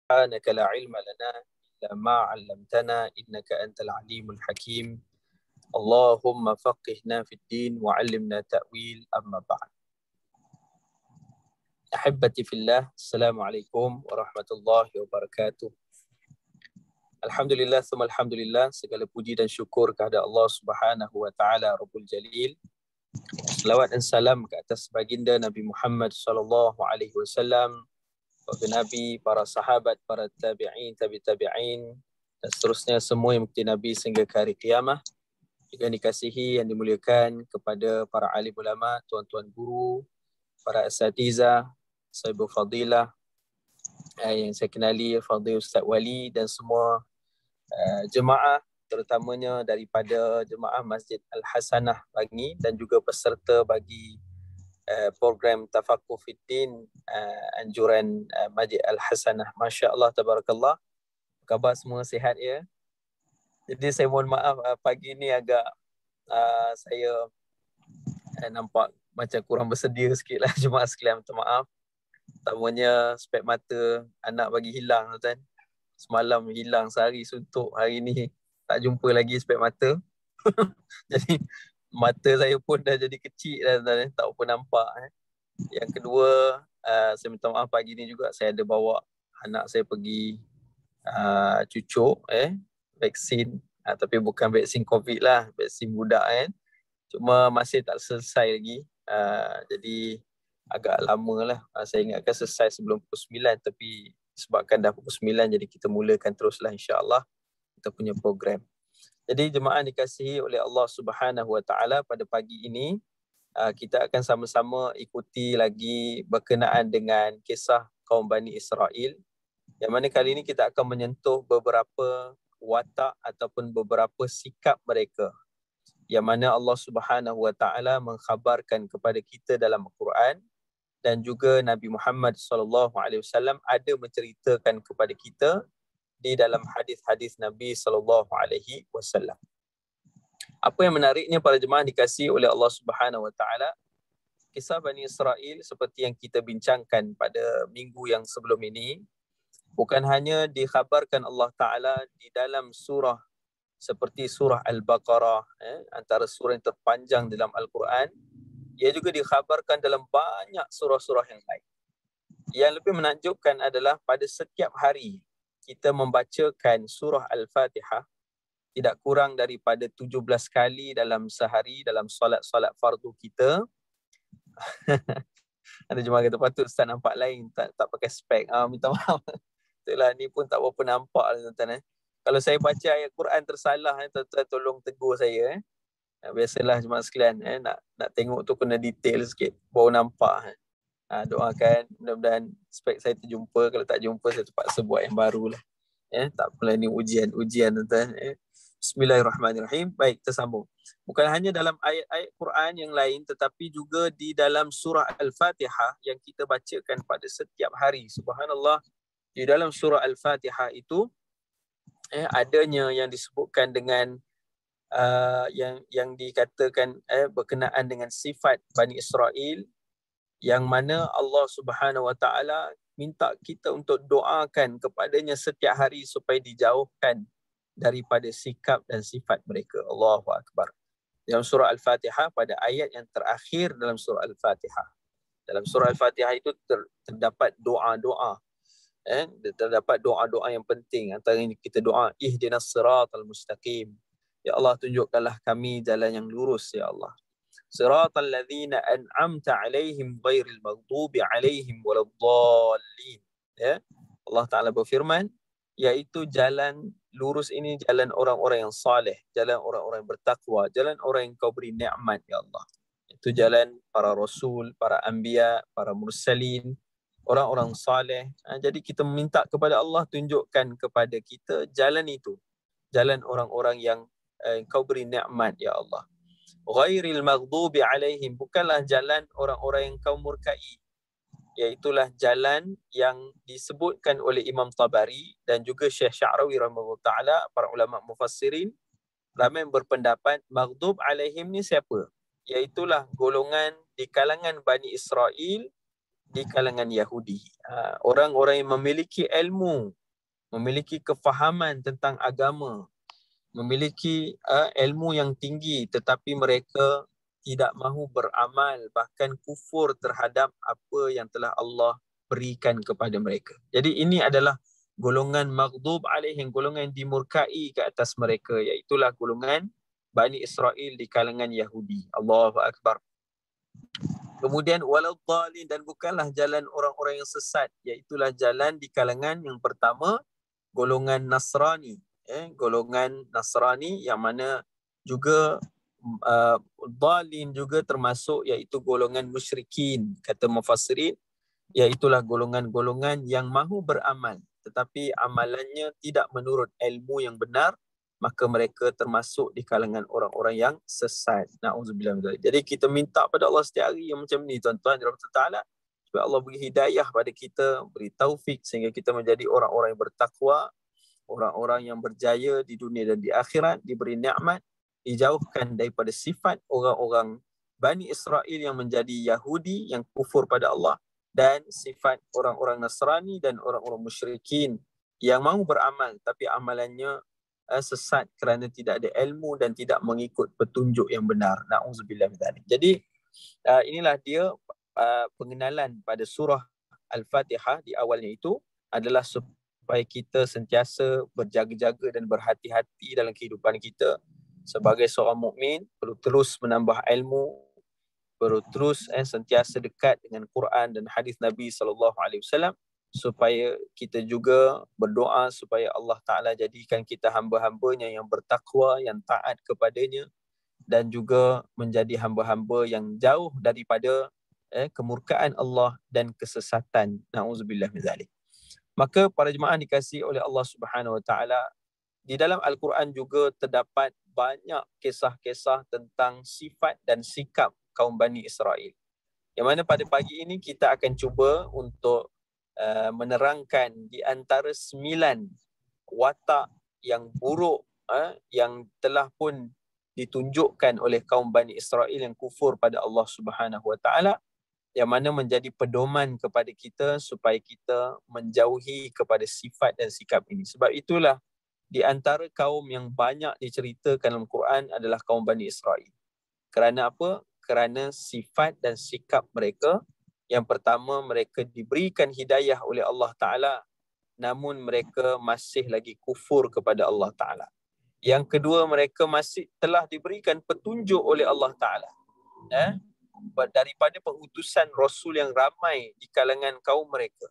سبحانك لا علم لنا إلا ما علمتنا إنك أنت العليم الحكيم اللهم فقهنا في الدين وعلمنا تأويل أما بعد. أحبتي في الله, Assalamualaikum warahmatullahi wabarakatuh. Alhamdulillah, thumma alhamdulillah, segala puji dan syukur kepada Allah Subhanahu wa taala Rabbul Jalil. Selawat dan salam ke atas baginda Nabi Muhammad sallallahu alaihi wasallam, para nabi, para sahabat, para tabi'in, tabi'in dan seterusnya semua yang mengikuti Nabi sehingga ke hari kiamah. Juga dikasihi yang dimuliakan kepada para alim ulama, tuan-tuan guru, para asatizah, sahibul fadilah yang saya kenali, Fadil Ustaz Wali dan semua jemaah, terutamanya daripada jemaah Masjid Al-Hasanah Bangi dan juga peserta bagi program Tafaqquh Fiddin anjuran Masjid Al-Hasanah. Masya Allah, tabarakallah. Khabar semua sihat ya? Jadi saya mohon maaf pagi ni agak saya nampak macam kurang bersedia sikit lah. Jemaah sekalian, minta maaf. Utamanya spek mata anak bagi hilang, tuan. Semalam hilang sehari suntuk, hari ni tak jumpa lagi spek mata. Jadi mata saya pun dah jadi kecil dah, tuan. Tak apa nampak. Yang kedua, saya minta maaf pagi ni juga saya ada bawa anak saya pergi cucuk vaksin, tapi bukan vaksin COVID lah, vaksin budak kan. Cuma masih tak selesai lagi. Jadi agak lama lah. Saya ingatkan selesai sebelum pukul 9, tapi sebabkan dah pukul 9, jadi kita mulakan teruslah insya-Allah kita punya program. Jadi jemaah dikasihi oleh Allah Subhanahu Wa Taala, pada pagi ini kita akan sama-sama ikuti lagi berkenaan dengan kisah kaum Bani Israel, yang mana kali ini kita akan menyentuh beberapa watak ataupun beberapa sikap mereka, yang mana Allah Subhanahu Wa Taala mengkhabarkan kepada kita dalam Al-Quran, dan juga Nabi Muhammad sallallahu alaihi wasallam ada menceritakan kepada kita di dalam hadis-hadis Nabi sallallahu alaihi wasallam. Apa yang menariknya para jemaah dikasihi oleh Allah Subhanahu Wa Taala, kisah Bani Israel seperti yang kita bincangkan pada minggu yang sebelum ini, bukan hanya dikhabarkan Allah Ta'ala di dalam surah seperti surah Al-Baqarah, antara surah yang terpanjang dalam Al-Quran, ia juga dikhabarkan dalam banyak surah-surah yang lain. Yang lebih menakjubkan adalah pada setiap hari kita membacakan surah Al-Fatihah tidak kurang daripada 17 kali dalam sehari dalam solat-solat fardu kita. Ada jemaah kata patut Ustaz nampak lain, tak pakai spek. Minta maaf. Itulah, ni pun tak berapa nampak tuan-tuan. Kalau saya baca ayat Quran tersalah, tuan-tuan tolong tegur saya. Biasalah jemaah sekalian, nak tengok tu kena detail sikit baru nampak. Doakan mudah-mudahan spek saya terjumpa. Kalau tak jumpa, saya terpaksa buat yang baru lah. Tak apalah, ni ujian tuan-tuan. Bismillahirrahmanirrahim. Baik, tersambung. Bukan hanya dalam ayat-ayat Quran yang lain, tetapi juga di dalam surah Al-Fatihah yang kita bacakan pada setiap hari. Subhanallah, di dalam surah Al-Fatihah itu adanya yang disebutkan dengan yang dikatakan berkenaan dengan sifat Bani Israel, yang mana Allah Subhanahu Wa Taala minta kita untuk doakan kepadanya setiap hari supaya dijauhkan daripada sikap dan sifat mereka. Allahu Akbar. Dalam surah Al-Fatihah, pada ayat yang terakhir dalam surah Al-Fatihah. Dalam surah Al-Fatihah itu terdapat doa-doa. Terdapat doa-doa yang penting. Antaranya kita doa, ihdinas siratal mustaqim. Ya Allah, tunjukkanlah kami jalan yang lurus ya Allah. Siratal ladzina an'amta alaihim ghairil maghdubi alaihim waladdallin. Ya. Allah Ta'ala berfirman, iaitu jalan lurus ini jalan orang-orang yang saleh, jalan orang-orang yang bertakwa, jalan orang yang kau beri nikmat ya Allah. Itu jalan para rasul, para anbiya, para mursalin, orang-orang saleh. Jadi kita meminta kepada Allah, tunjukkan kepada kita jalan itu, jalan orang-orang yang kau beri nikmat ya Allah. Ghairil maghdubi alaihim, bukanlah jalan orang-orang yang kau murkai, iaitulah jalan yang disebutkan oleh Imam Tabari dan juga Syekh Sya'rawi rahimahullah ta'ala, para ulama mufassirin ramai yang berpendapat maghdub alaihim ni siapa? Iaitulah golongan di kalangan Bani Israel di kalangan Yahudi. Orang-orang yang memiliki ilmu, memiliki kefahaman tentang agama, memiliki ilmu yang tinggi, tetapi mereka tidak mahu beramal, bahkan kufur terhadap apa yang telah Allah berikan kepada mereka. Jadi ini adalah golongan maghdub alaihim, golongan yang dimurkai ke atas mereka, iaitulah golongan Bani Israel di kalangan Yahudi. Allahu Akbar. Kemudian waladhdallin, dan bukanlah jalan orang-orang yang sesat, iaitulah jalan di kalangan yang pertama, golongan Nasrani. Golongan Nasrani yang mana juga dhalin juga termasuk, iaitu golongan musyrikin, kata mufassirin, iaitulah golongan-golongan yang mahu beramal tetapi amalannya tidak menurut ilmu yang benar, maka mereka termasuk di kalangan orang-orang yang sesat. Na'udzubillah min dzalik. Jadi kita minta pada Allah setiap hari yang macam ni, tuan-tuan, rahmatullahi taala, supaya Allah beri hidayah pada kita, beri taufik sehingga kita menjadi orang-orang yang bertakwa, orang-orang yang berjaya di dunia dan di akhirat, diberi nikmat, dijauhkan daripada sifat orang-orang Bani Israel yang menjadi Yahudi, yang kufur pada Allah, dan sifat orang-orang Nasrani dan orang-orang musyrikin yang mahu beramal tapi amalannya sesat kerana tidak ada ilmu dan tidak mengikut petunjuk yang benar. Na'udzubillah min dzalik. Jadi inilah dia pengenalan pada surah Al-Fatihah di awalnya itu adalah supaya kita sentiasa berjaga-jaga dan berhati-hati dalam kehidupan kita. Sebagai seorang mukmin perlu terus menambah ilmu, perlu terus sentiasa dekat dengan Quran dan hadis Nabi SAW, supaya kita juga berdoa supaya Allah Ta'ala jadikan kita hamba-hambanya yang bertakwa, yang taat kepadanya, dan juga menjadi hamba-hamba yang jauh daripada kemurkaan Allah dan kesesatan. Na'udzubillah min dzalik. Maka para jemaah dikasihi oleh Allah Subhanahu Wa Ta'ala, di dalam Al-Quran juga terdapat banyak kisah-kisah tentang sifat dan sikap kaum Bani Israel. Yang mana pada pagi ini kita akan cuba untuk menerangkan di antara 9 watak yang buruk yang telah pun ditunjukkan oleh kaum Bani Israel yang kufur pada Allah Subhanahu Wa Ta'ala, yang mana menjadi pedoman kepada kita supaya kita menjauhi kepada sifat dan sikap ini. Sebab itulah di antara kaum yang banyak diceritakan dalam Quran adalah kaum Bani Israel. Kerana apa? Kerana sifat dan sikap mereka. Yang pertama, mereka diberikan hidayah oleh Allah Ta'ala, namun mereka masih lagi kufur kepada Allah Ta'ala. Yang kedua, mereka masih telah diberikan petunjuk oleh Allah Ta'ala daripada pengutusan Rasul yang ramai di kalangan kaum mereka,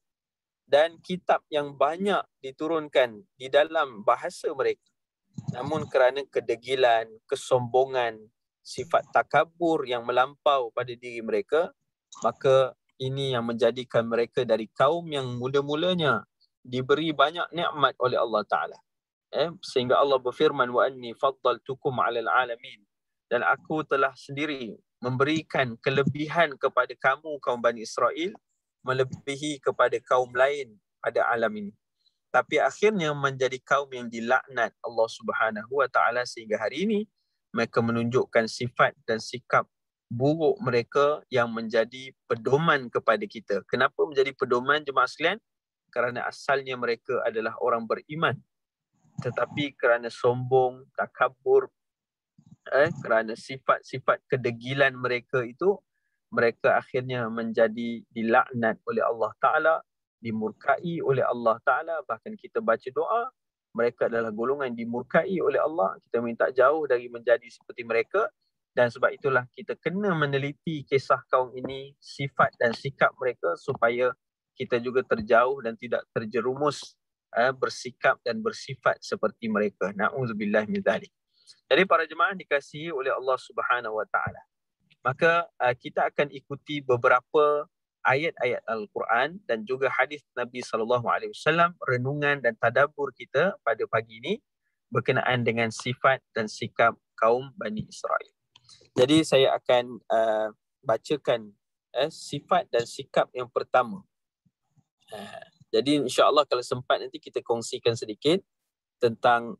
dan kitab yang banyak diturunkan di dalam bahasa mereka. Namun kerana kedegilan, kesombongan, sifat takabur yang melampau pada diri mereka, maka ini yang menjadikan mereka dari kaum yang mula-mulanya diberi banyak nikmat oleh Allah Ta'ala. Sehingga Allah berfirman, wa anni faddaltukum 'alal 'alamin, dan aku telah sendiri memberikan kelebihan kepada kamu kaum Bani Israel melebihi kepada kaum lain pada alam ini. Tapi akhirnya menjadi kaum yang dilaknat Allah Subhanahu Wa Ta'ala sehingga hari ini mereka menunjukkan sifat dan sikap buruk mereka yang menjadi pedoman kepada kita. Kenapa menjadi pedoman, jemaah sekalian? Kerana asalnya mereka adalah orang beriman, tetapi kerana sombong, takabur, kerana sifat-sifat kedegilan mereka itu, mereka akhirnya menjadi dilaknat oleh Allah Ta'ala, dimurkai oleh Allah Ta'ala. Bahkan kita baca doa, mereka adalah golongan dimurkai oleh Allah. Kita minta jauh dari menjadi seperti mereka. Dan sebab itulah kita kena meneliti kisah kaum ini, sifat dan sikap mereka, supaya kita juga terjauh dan tidak terjerumus bersikap dan bersifat seperti mereka. Na'udzubillah min dzalik. Jadi para jemaah dikasihi oleh Allah Subhanahu Wa Ta'ala, maka kita akan ikuti beberapa ayat-ayat Al-Quran dan juga hadis Nabi SAW, renungan dan tadabbur kita pada pagi ini berkenaan dengan sifat dan sikap kaum Bani Israel. Jadi saya akan bacakan sifat dan sikap yang pertama. Jadi insya-Allah kalau sempat nanti kita kongsikan sedikit tentang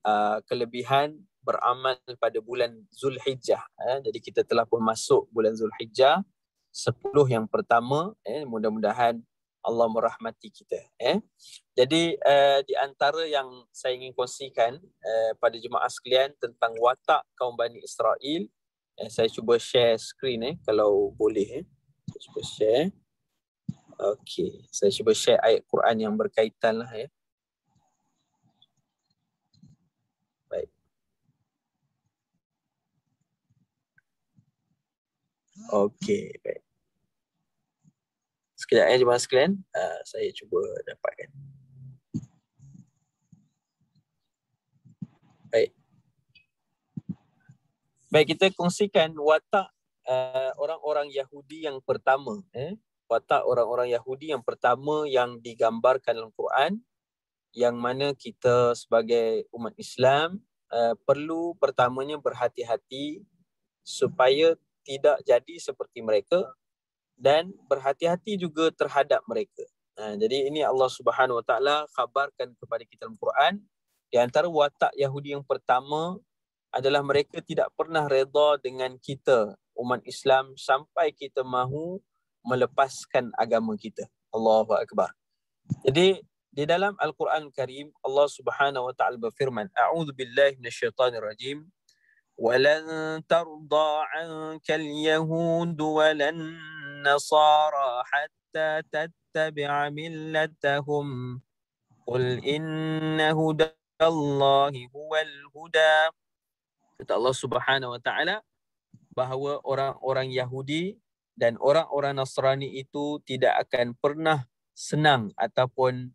kelebihan beramal pada bulan Zulhijjah. Jadi kita telah pun masuk bulan Zulhijjah. 10 yang pertama, mudah-mudahan Allah merahmati kita. Jadi di antara yang saya ingin kongsikan pada jemaah sekalian tentang watak kaum Bani Israel, saya cuba share screen kalau boleh. Saya cuba share. Okey, saya cuba share ayat Quran yang berkaitan lah ya. Baik. Okey, baik. Sekejap jemaah sekalian, saya cuba dapatkan. Baik. Baik, kita kongsikan watak orang-orang Yahudi yang pertama. Watak orang-orang Yahudi yang pertama yang digambarkan dalam Quran, yang mana kita sebagai umat Islam perlu pertamanya berhati-hati supaya tidak jadi seperti mereka dan berhati-hati juga terhadap mereka. Jadi ini Allah Subhanahu Wa Taala khabarkan kepada kita dalam Quran, di antara watak Yahudi yang pertama adalah mereka tidak pernah redha dengan kita umat Islam sampai kita mahu melepaskan agama kita. Allahu Akbar. Jadi di dalam Al-Quran Karim Allah Subhanahu Wa Taala berfirman, A'udzu billahi minasyaitonir rajim. ولن ترضى عنك اليهود ولا النصارى حتى تتبع ملتهم قل إن هدى الله هو الهدى. Kata Allah Subhanahu Wa Taala bahawa orang-orang Yahudi dan orang-orang Nasrani itu tidak akan pernah senang ataupun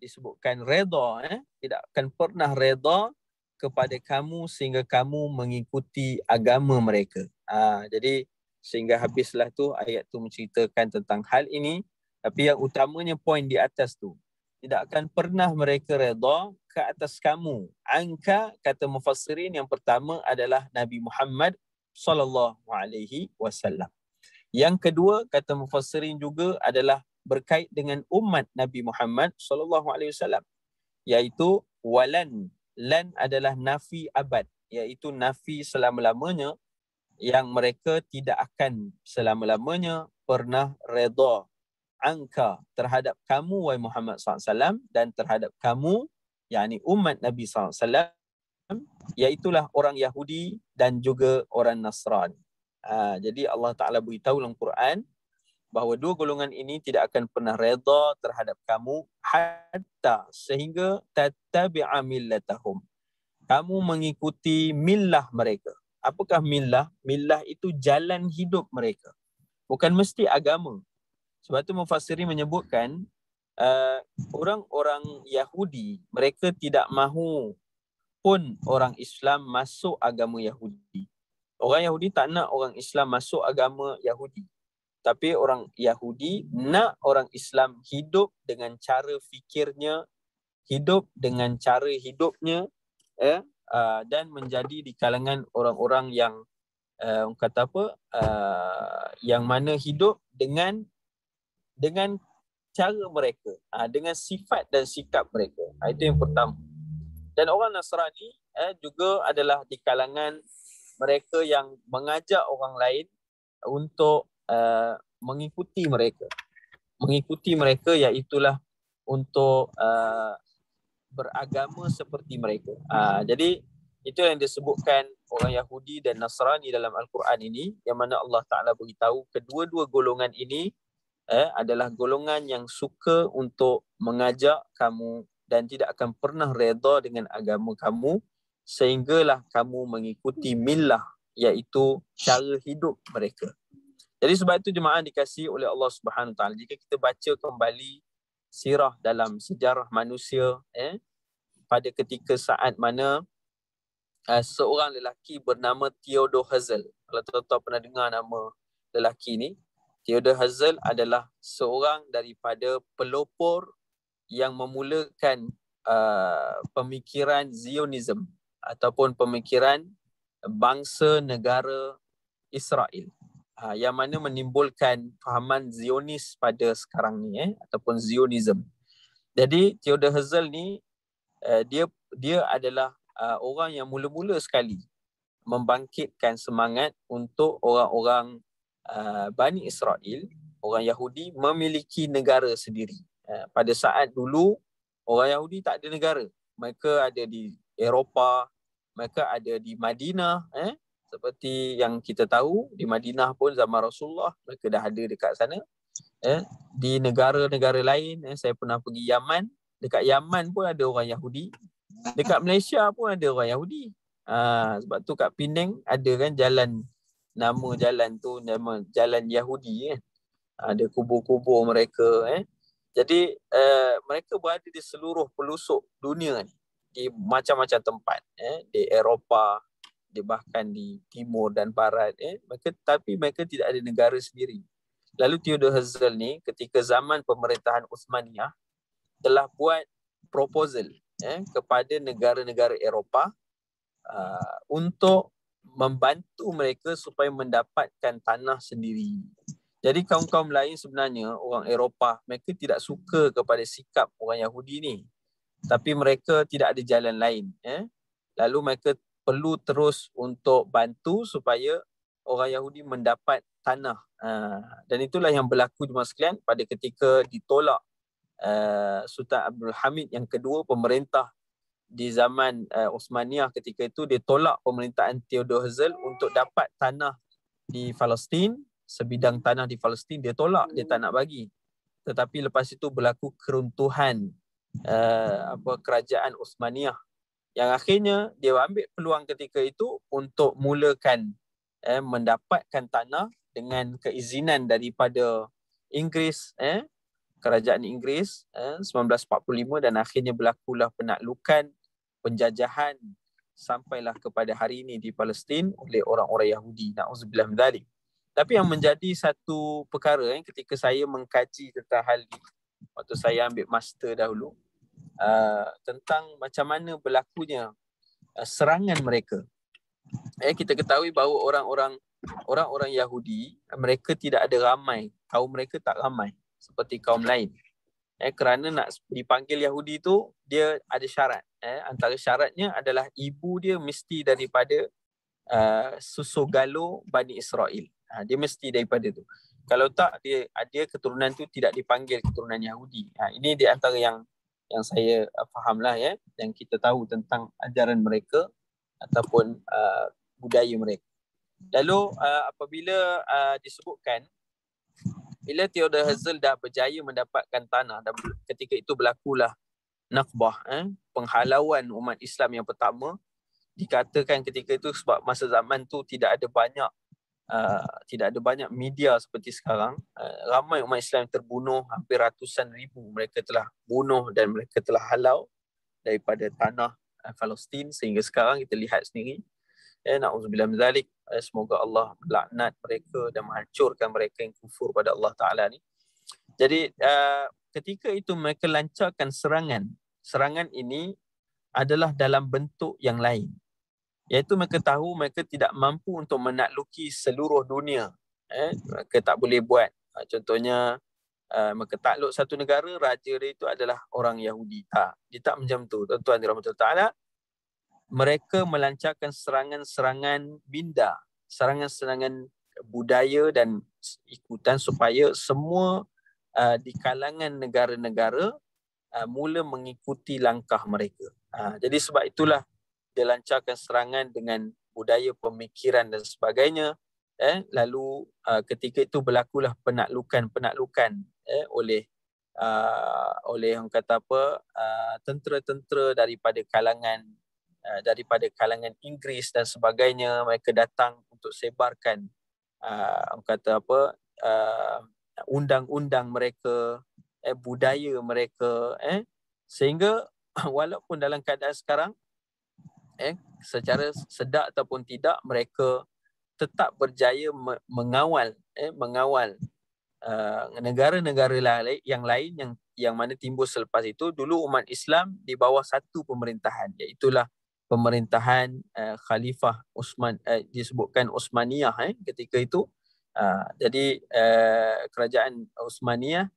disebutkan redha, tidak akan pernah redha kepada kamu sehingga kamu mengikuti agama mereka. Jadi sehingga habislah tu ayat tu menceritakan tentang hal ini, tapi yang utamanya poin di atas tu, tidak akan pernah mereka redha ke atas kamu. Angka, kata mufassirin, yang pertama adalah Nabi Muhammad sallallahu alaihi wasallam. Yang kedua, kata mufassirin juga adalah berkait dengan umat Nabi Muhammad sallallahu alaihi wasallam, iaitu walan. Lan adalah nafi abad, iaitu nafi selama-lamanya, yang mereka tidak akan selama-lamanya pernah redha angka terhadap kamu wahai Muhammad SAW dan terhadap kamu, yakni umat Nabi SAW, iaitulah orang Yahudi dan juga orang Nasrani. Jadi Allah Ta'ala beritahu dalam Quran bahawa dua golongan ini tidak akan pernah redha terhadap kamu hatta sehingga tattabi'a millatahum, kamu mengikuti millah mereka. Apakah millah? Millah itu jalan hidup mereka, bukan mesti agama. Sebab itu mufassirin menyebutkan orang-orang Yahudi mereka tidak mahu pun orang Islam masuk agama Yahudi. Orang Yahudi tak nak orang Islam masuk agama Yahudi. Tapi orang Yahudi nak orang Islam hidup dengan cara fikirnya, hidup dengan cara hidupnya, dan menjadi di kalangan orang-orang yang kata apa, yang mana hidup dengan cara mereka, dengan sifat dan sikap mereka. Itu yang pertama. Dan orang Nasrani juga adalah di kalangan mereka yang mengajak orang lain untuk mengikuti mereka. Mengikuti mereka iaitulah untuk beragama seperti mereka. Jadi itu yang disebutkan orang Yahudi dan Nasrani dalam Al-Quran ini, yang mana Allah Ta'ala beritahu kedua-dua golongan ini adalah golongan yang suka untuk mengajak kamu dan tidak akan pernah redha dengan agama kamu sehinggalah kamu mengikuti millah, iaitu cara hidup mereka. Jadi sebab itu jemaah dikasihi oleh Allah Subhanahu Wa Taala, jika kita baca kembali sirah dalam sejarah manusia, pada ketika saat mana seorang lelaki bernama Theodor Herzl. Kalau tuan-tuan pernah dengar nama lelaki ni, Theodor Herzl adalah seorang daripada pelopor yang memulakan pemikiran Zionism ataupun pemikiran bangsa negara Israel, yang mana menimbulkan fahaman Zionis pada sekarang ni, ataupun Zionism. Jadi Theodor Herzl ni dia adalah orang yang mula-mula sekali membangkitkan semangat untuk orang-orang Bani Israel, orang Yahudi memiliki negara sendiri. Pada saat dulu orang Yahudi tak ada negara. Mereka ada di Eropah, mereka ada di Madinah, seperti yang kita tahu di Madinah pun zaman Rasulullah mereka dah ada dekat sana. Di negara-negara lain, saya pernah pergi Yaman, dekat Yaman pun ada orang Yahudi. Dekat Malaysia pun ada orang Yahudi. Sebab tu kat Penang ada kan jalan, nama jalan tu nama Jalan Yahudi kan. Ada kubur-kubur mereka. Jadi mereka berada di seluruh pelosok dunia ni, di macam-macam tempat. Di Eropah, bahkan di timur dan barat. Tapi mereka tidak ada negara sendiri. Lalu Theodor Herzl ni ketika zaman pemerintahan Uthmaniyah telah buat proposal kepada negara-negara Eropah untuk membantu mereka supaya mendapatkan tanah sendiri. Jadi kaum-kaum lain sebenarnya, orang Eropah, mereka tidak suka kepada sikap orang Yahudi ni. Tapi mereka tidak ada jalan lain. Lalu mereka perlu terus untuk bantu supaya orang Yahudi mendapat tanah. Dan itulah yang berlaku di masa sekalian pada ketika ditolak Sultan Abdul Hamid yang kedua, pemerintah di zaman Uthmaniyah ketika itu, dia tolak pemerintahan Theodor Herzl untuk dapat tanah di Palestin, sebidang tanah di Palestin dia tolak, dia tak nak bagi. Tetapi lepas itu berlaku keruntuhan kerajaan Uthmaniyah yang akhirnya dia ambil peluang ketika itu untuk mulakan mendapatkan tanah dengan keizinan daripada Inggeris, kerajaan Inggeris 1945, dan akhirnya berlakulah penaklukan, penjajahan sampailah kepada hari ini di Palestin oleh orang-orang Yahudi. Na'udzubillah min dzalik. Tapi yang menjadi satu perkara ketika saya mengkaji tentang hal ini, waktu saya ambil master dahulu, tentang macam mana berlakunya serangan mereka. Kita ketahui bahawa orang-orang Yahudi, mereka tidak ada ramai, kaum mereka tak ramai seperti kaum lain. Kerana nak dipanggil Yahudi tu, dia ada syarat. Antara syaratnya adalah ibu dia mesti daripada susogalo Bani Israel. Dia mesti daripada tu. Kalau tak, dia keturunan tu tidak dipanggil keturunan Yahudi. Ini di antara yang saya fahamlah, yang kita tahu tentang ajaran mereka ataupun budaya mereka. Lalu apabila disebutkan bila Theodor Herzl dah berjaya mendapatkan tanah, dan ketika itu berlakulah Nakbah, penghalauan umat Islam yang pertama. Dikatakan ketika itu sebab masa zaman tu tidak ada banyak media seperti sekarang, ramai umat Islam yang terbunuh, hampir ratusan ribu mereka telah bunuh dan mereka telah halau daripada tanah Palestin sehingga sekarang kita lihat sendiri. Na'udzubillah min dzalik. Semoga Allah melaknat mereka dan menghancurkan mereka yang kufur pada Allah Ta'ala ni. Jadi ketika itu mereka lancarkan serangan. Serangan ini adalah dalam bentuk yang lain. Iaitu mereka tahu mereka tidak mampu untuk menakluki seluruh dunia. Mereka tak boleh buat. Contohnya mereka takluk satu negara, raja dia itu adalah orang Yahudi. Dia tak macam tu. Tuan-tuan dirahmati Allah Ta'ala. Mereka melancarkan serangan-serangan minda, serangan-serangan budaya dan ikutan supaya semua di kalangan negara-negara mula mengikuti langkah mereka. Jadi sebab itulah dia lancarkan serangan dengan budaya pemikiran dan sebagainya. Lalu ketika itu berlakulah penaklukan oleh orang kata apa, tentera-tentera daripada kalangan Inggeris dan sebagainya. Mereka datang untuk sebarkan orang kata apa, undang-undang mereka, budaya mereka, sehingga walaupun dalam keadaan sekarang secara sedar ataupun tidak, mereka tetap berjaya mengawal negara-negara yang lain yang mana timbul selepas itu. Dulu umat Islam di bawah satu pemerintahan, iaitulah pemerintahan Khalifah Uthman, disebutkan Uthmaniyah ketika itu. Jadi kerajaan Uthmaniyah,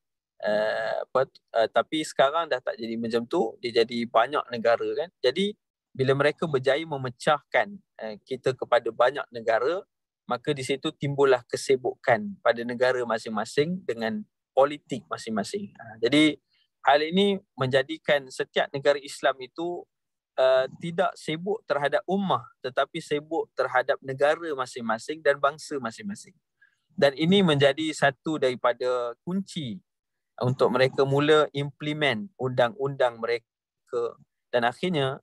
tapi sekarang dah tak jadi macam tu, dia jadi banyak negara kan. Jadi bila mereka berjaya memecahkan kita kepada banyak negara, maka di situ timbullah kesibukan pada negara masing-masing dengan politik masing-masing. Jadi hal ini menjadikan setiap negara Islam itu tidak sibuk terhadap ummah, tetapi sibuk terhadap negara masing-masing dan bangsa masing-masing. Dan ini menjadi satu daripada kunci untuk mereka mula implement undang-undang mereka, dan akhirnya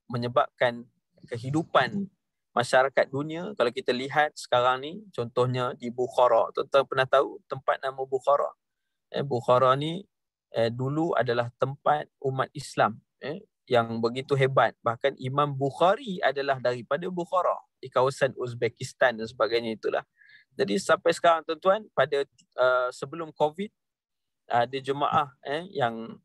menyebabkan kehidupan masyarakat dunia. Kalau kita lihat sekarang ni, contohnya di Bukhara. Tuan-tuan pernah tahu tempat nama Bukhara? Bukhara ni dulu adalah tempat umat Islam yang begitu hebat. Bahkan Imam Bukhari adalah daripada Bukhara, di kawasan Uzbekistan dan sebagainya itulah. Jadi sampai sekarang tuan-tuan, pada sebelum COVID, ada jemaah yang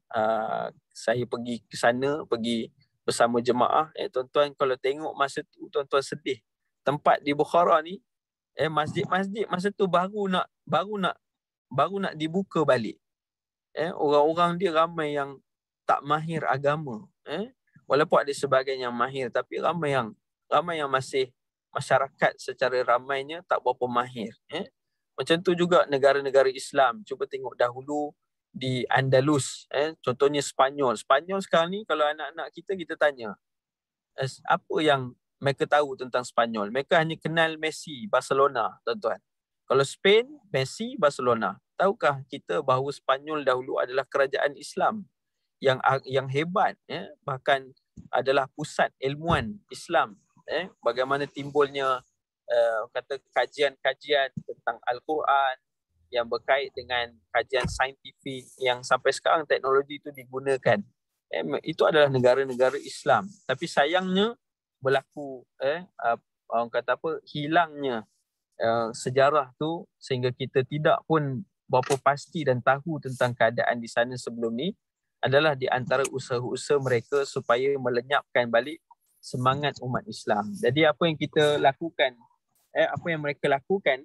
saya pergi ke sana, pergi bersama jemaah. Tuan-tuan kalau tengok masa tu, tuan-tuan sedih. Tempat di Bukhara ni, masjid-masjid masa tu baru nak dibuka balik. Orang-orang dia ramai yang tak mahir agama. Walaupun ada sebahagian yang mahir, tapi ramai yang masih, masyarakat secara ramainya tak berapa mahir. Macam tu juga negara-negara Islam. Cuba tengok dahulu di Andalus, contohnya Spanyol. Spanyol sekarang ni kalau anak-anak kita tanya, apa yang mereka tahu tentang Spanyol? Mereka hanya kenal Messi, Barcelona, tuan-tuan. Kalau Spain, Messi, Barcelona. Tahukah kita bahawa Spanyol dahulu adalah kerajaan Islam yang hebat, bahkan adalah pusat ilmuan Islam. Bagaimana timbulnya kata kajian-kajian tentang Al-Quran yang berkait dengan kajian saintifik, yang sampai sekarang teknologi itu digunakan. Itu adalah negara-negara Islam. Tapi sayangnya berlaku orang kata apa, hilangnya sejarah tu, sehingga kita tidak pun berapa pasti dan tahu tentang keadaan di sana sebelum ni. Adalah di antara usaha-usaha mereka supaya melenyapkan balik semangat umat Islam. Jadi apa yang kita lakukan, apa yang mereka lakukan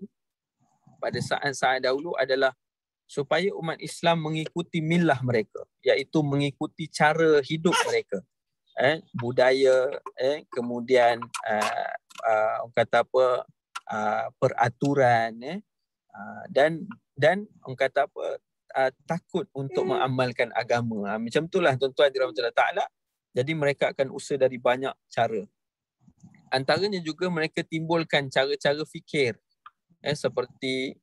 pada saat-saat dahulu adalah supaya umat Islam mengikuti millah mereka, iaitu mengikuti cara hidup mereka, budaya, kemudian orang kata apa, peraturan, dan orang kata apa, takut untuk mengamalkan agama. Macam itulah tuan-tuan dirahmati Ta'ala. Jadi mereka akan usaha dari banyak cara. Antaranya juga mereka timbulkan cara-cara fikir, seperti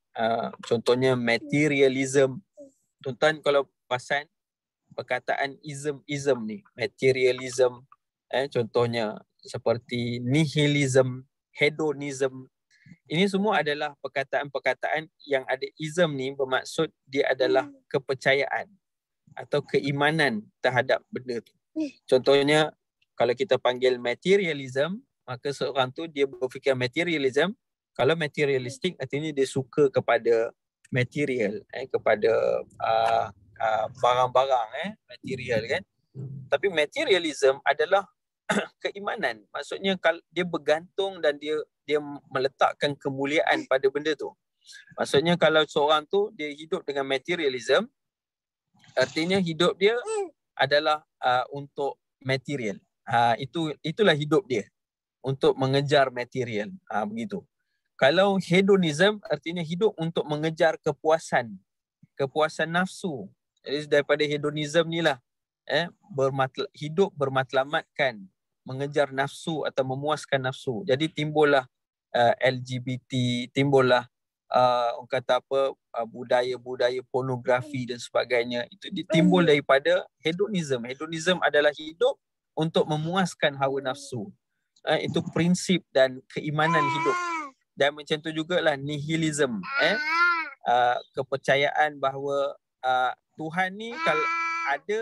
contohnya materialism. Tuan-tuan kalau pasal perkataan ism ni, materialism, contohnya seperti nihilism, hedonism. Ini semua adalah perkataan-perkataan yang ada ism ni, bermaksud dia adalah kepercayaan atau keimanan terhadap benda tu. Contohnya kalau kita panggil materialism, maka seorang tu dia berfikir materialism. Kalau materialistik artinya dia suka kepada material, kepada barang-barang, material kan. Tapi materialism adalah keimanan. Maksudnya dia bergantung dan dia meletakkan kemuliaan pada benda tu. Maksudnya kalau seorang tu dia hidup dengan materialism, artinya hidup dia adalah untuk material. Itulah hidup dia, untuk mengejar material. Begitu. Kalau hedonism artinya hidup untuk mengejar kepuasan nafsu. Jadi daripada hedonism ni lah, hidup bermatlamatkan, mengejar nafsu atau memuaskan nafsu. Jadi timbullah LGBT, timbullah orang kata apa, budaya-budaya pornografi dan sebagainya. Itu timbul daripada hedonism. Hedonism adalah hidup untuk memuaskan hawa nafsu. Itu prinsip dan keimanan hidup. Dan macam tu jugalah nihilism, kepercayaan bahawa Tuhan ni kalau ada,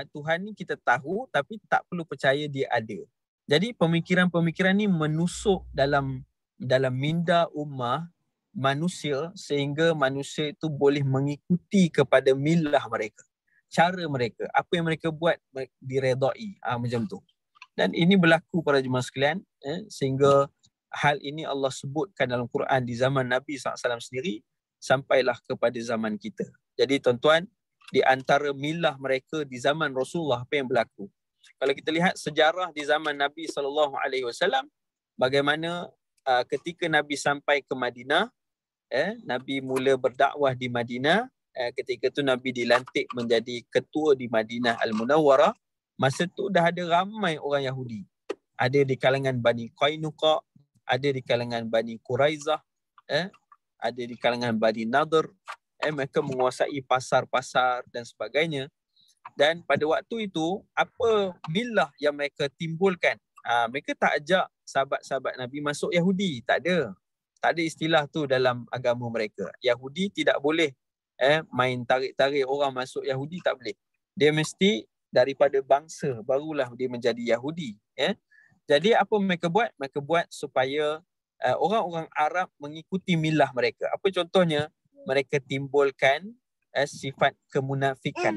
Tuhan ni kita tahu tapi tak perlu percaya dia ada. Jadi pemikiran-pemikiran ni menusuk dalam minda ummah manusia, sehingga manusia itu boleh mengikuti kepada millah mereka, cara mereka, apa yang mereka buat diredai, macam tu. Dan ini berlaku para jemaah sekalian, sehingga hal ini Allah sebutkan dalam Quran di zaman Nabi SAW sendiri, sampailah kepada zaman kita. Jadi tuan-tuan, di antara milah mereka di zaman Rasulullah, apa yang berlaku? Kalau kita lihat sejarah di zaman Nabi SAW, bagaimana ketika Nabi sampai ke Madinah, Nabi mula berdakwah di Madinah. Ketika tu Nabi dilantik menjadi ketua di Madinah Al-Munawwarah. Masa tu dah ada ramai orang Yahudi. Ada di kalangan Bani Qainuqa, ada di kalangan Bani Quraizah, ada di kalangan Bani Nadir. Mereka menguasai pasar-pasar dan sebagainya. Dan pada waktu itu, apa milah yang mereka timbulkan? Mereka tak ajak sahabat-sahabat Nabi masuk Yahudi. Tak ada. Tak ada istilah tu dalam agama mereka. Yahudi tidak boleh main tarik-tarik orang masuk Yahudi, tak boleh. Dia mesti daripada bangsa barulah dia menjadi Yahudi. Jadi apa mereka buat? Mereka buat supaya orang-orang Arab mengikuti milah mereka. Apa contohnya? Mereka timbulkan sifat kemunafikan.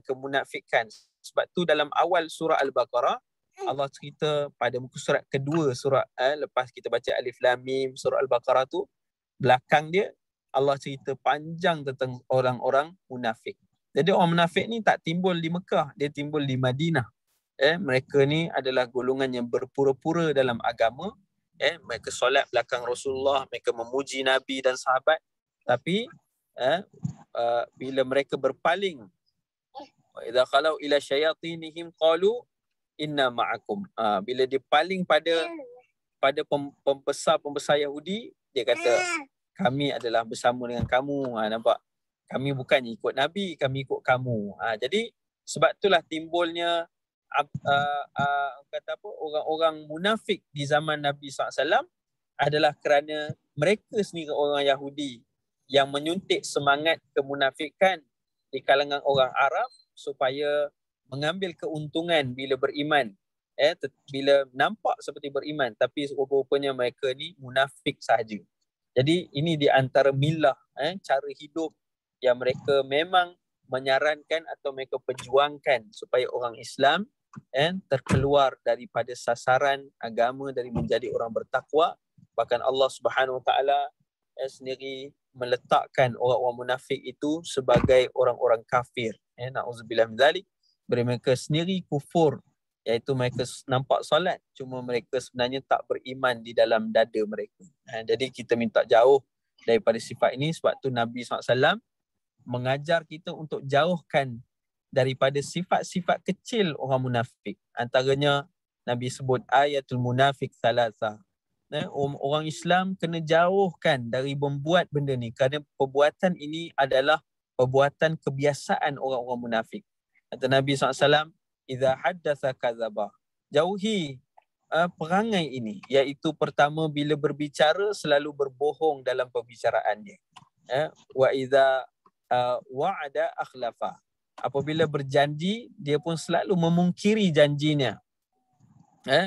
Kemunafikan. Sebab tu dalam awal surah Al-Baqarah, Allah cerita pada muka surat kedua surah, lepas kita baca Alif Lam Mim surah Al-Baqarah tu, belakang dia Allah cerita panjang tentang orang-orang munafik. Jadi orang munafik ni tak timbul di Mekah, dia timbul di Madinah. Mereka ni adalah golongan yang berpura-pura dalam agama. Mereka solat belakang Rasulullah, mereka memuji Nabi dan sahabat. Tapi bila mereka berpaling, wa idza khalau ila syayatinihim qalu inna ma'akum. Bila dia paling pada pembesar Yahudi, dia kata kami adalah bersama dengan kamu. Nampak? Kami bukannya ikut Nabi, kami ikut kamu. Jadi sebab itulah timbulnya kata apa, orang-orang munafik di zaman Nabi SAW adalah kerana mereka sendiri orang Yahudi yang menyuntik semangat kemunafikan di kalangan orang Arab supaya mengambil keuntungan bila beriman. Bila nampak seperti beriman tapi rupa-rupanya mereka ni munafik sahaja. Jadi ini di antara milah, cara hidup yang mereka memang menyarankan atau mereka perjuangkan supaya orang Islam terkeluar daripada sasaran agama dari menjadi orang bertakwa. Bahkan Allah Subhanahu Wa Taala sendiri meletakkan orang-orang munafik itu sebagai orang-orang kafir. Na'udzubillah min dzalik. Mereka sendiri kufur, iaitu mereka nampak solat, cuma mereka sebenarnya tak beriman di dalam dada mereka. Jadi kita minta jauh daripada sifat ini. Sebab tu Nabi SAW mengajar kita untuk jauhkan daripada sifat-sifat kecil orang munafik. Antaranya Nabi sebut ayatul munafik thalatha. Orang Islam kena jauhkan dari membuat benda ni, kerana perbuatan ini adalah perbuatan kebiasaan orang-orang munafik. Kata Nabi SAW, idza haddatha kadzaba. Jauhi perangai ini, iaitu pertama, bila berbicara selalu berbohong dalam perbicaraan dia. Wa idza wa'ada akhlafa. Apabila berjanji, dia pun selalu memungkiri janjinya.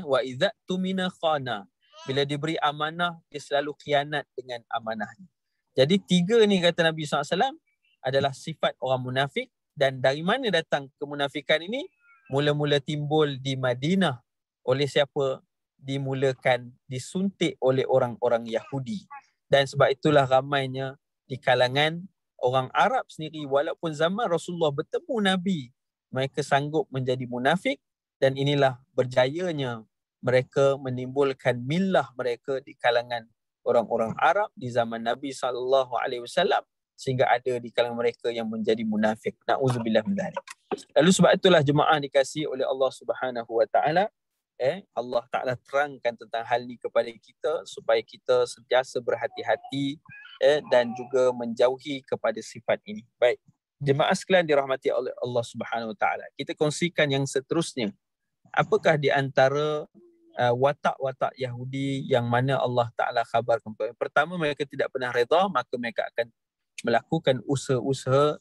Wa idza tumina khana. Bila diberi amanah, dia selalu khianat dengan amanahnya. Jadi tiga ni, kata Nabi SAW, adalah sifat orang munafik. Dan dari mana datang kemunafikan ini? Mula-mula timbul di Madinah. Oleh siapa? Dimulakan, disuntik oleh orang-orang Yahudi. Dan sebab itulah ramainya di kalangan orang Arab sendiri, walaupun zaman Rasulullah bertemu Nabi, mereka sanggup menjadi munafik. Dan inilah berjayanya mereka menimbulkan milah mereka di kalangan orang-orang Arab di zaman Nabi SAW, sehingga ada di kalangan mereka yang menjadi munafik. Na'udzubillah min dzalik. Lalu sebab itulah jemaah dikasihi oleh Allah Subhanahu Wa Taala, Allah Taala terangkan tentang hal ni kepada kita supaya kita sentiasa berhati-hati dan juga menjauhi kepada sifat ini. Baik, jemaah sekalian dirahmati oleh Allah Subhanahu Wa Taala, kita kongsikan yang seterusnya. Apakah di antara watak-watak Yahudi yang mana Allah Ta'ala khabarkan? Pertama, mereka tidak pernah redha, maka mereka akan melakukan usaha-usaha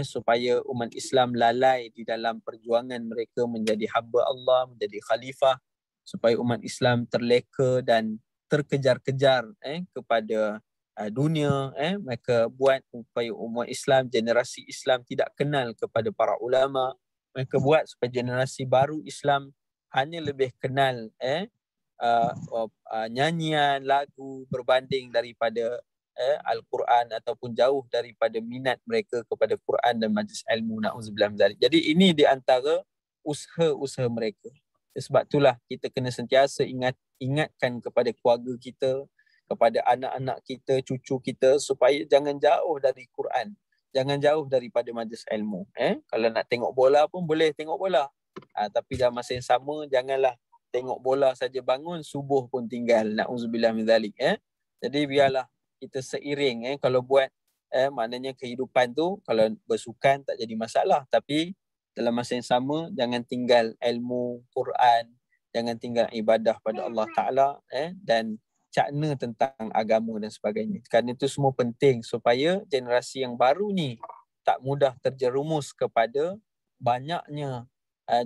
supaya umat Islam lalai di dalam perjuangan mereka menjadi hamba Allah, menjadi khalifah, supaya umat Islam terleka dan terkejar-kejar kepada dunia. Mereka buat supaya umat Islam, generasi Islam tidak kenal kepada para ulama. Mereka buat supaya generasi baru Islam hanya lebih kenal nyanyian, lagu berbanding daripada Al-Quran, ataupun jauh daripada minat mereka kepada Quran dan majlis ilmu. Na'udzubillah min dzalik. Jadi ini di antara usaha-usaha mereka. Sebab itulah kita kena sentiasa ingatkan kepada keluarga kita, kepada anak-anak kita, cucu kita, supaya jangan jauh dari Quran, jangan jauh daripada majlis ilmu. Kalau nak tengok bola pun boleh tengok bola, tapi dalam masa yang sama janganlah tengok bola saja bangun, subuh pun tinggal. Na'udzubillah min zalik. Jadi biarlah kita seiring. Kalau buat maknanya kehidupan tu, kalau bersukan tak jadi masalah, tapi dalam masa yang sama jangan tinggal ilmu Quran, jangan tinggal ibadah pada Allah Ta'ala, dan cakna tentang agama dan sebagainya. Kerana itu semua penting supaya generasi yang baru ni tak mudah terjerumus kepada banyaknya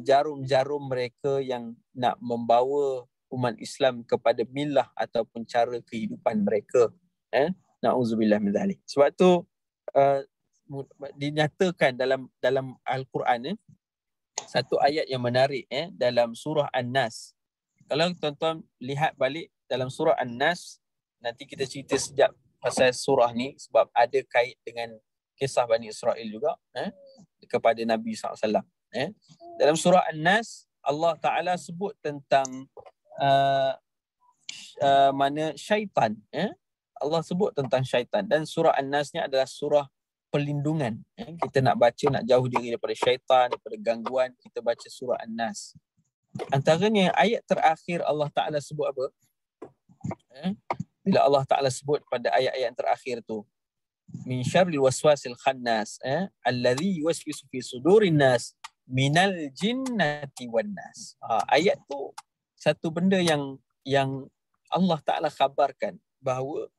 jarum-jarum mereka yang nak membawa umat Islam kepada milah ataupun cara kehidupan mereka. Na'udzubillah min zalik. Sebab tu dinyatakan dalam Al-Quran satu ayat yang menarik dalam surah An-Nas. Kalau tuan-tuan lihat balik dalam surah An-Nas, nanti kita cerita sekejap pasal surah ni sebab ada kait dengan kisah Bani Israel juga kepada Nabi SAW. Dalam surah An-Nas, Allah Ta'ala sebut tentang mana syaitan. Allah sebut tentang syaitan, dan surah An-Nas ni adalah surah perlindungan. Kita nak baca, nak jauh diri daripada syaitan, daripada gangguan, kita baca surah An-Nas. Antaranya ayat terakhir Allah Ta'ala sebut apa? Bila Allah Ta'ala sebut pada ayat-ayat terakhir tu, min syarril waswasil khannas alladhi yuwaswisu fi sudurin nas minal jinnati wan nas. Ayat tu satu benda yang Allah Ta'ala khabarkan bahawa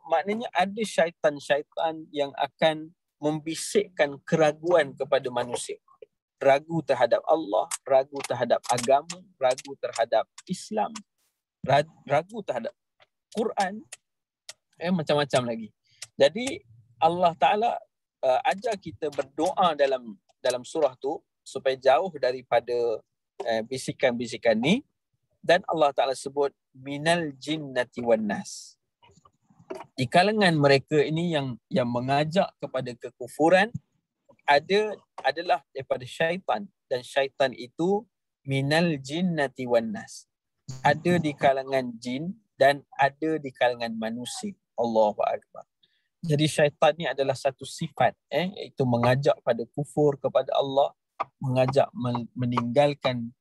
maknanya ada syaitan-syaitan yang akan membisikkan keraguan kepada manusia. Ragu terhadap Allah, ragu terhadap agama, ragu terhadap Islam, ragu terhadap Quran, macam-macam lagi. Jadi Allah Ta'ala ajar kita berdoa dalam surah tu supaya jauh daripada bisikan-bisikan ni, dan Allah Ta'ala sebut minal jinnati wan nas. Di kalangan mereka ini yang mengajak kepada kekufuran adalah daripada syaitan, dan syaitan itu minal jinnati wan nas. Ada di kalangan jin dan ada di kalangan manusia. Allahu akbar. Jadi syaitan ni adalah satu sifat, iaitu mengajak pada kufur kepada Allah, mengajak meninggalkan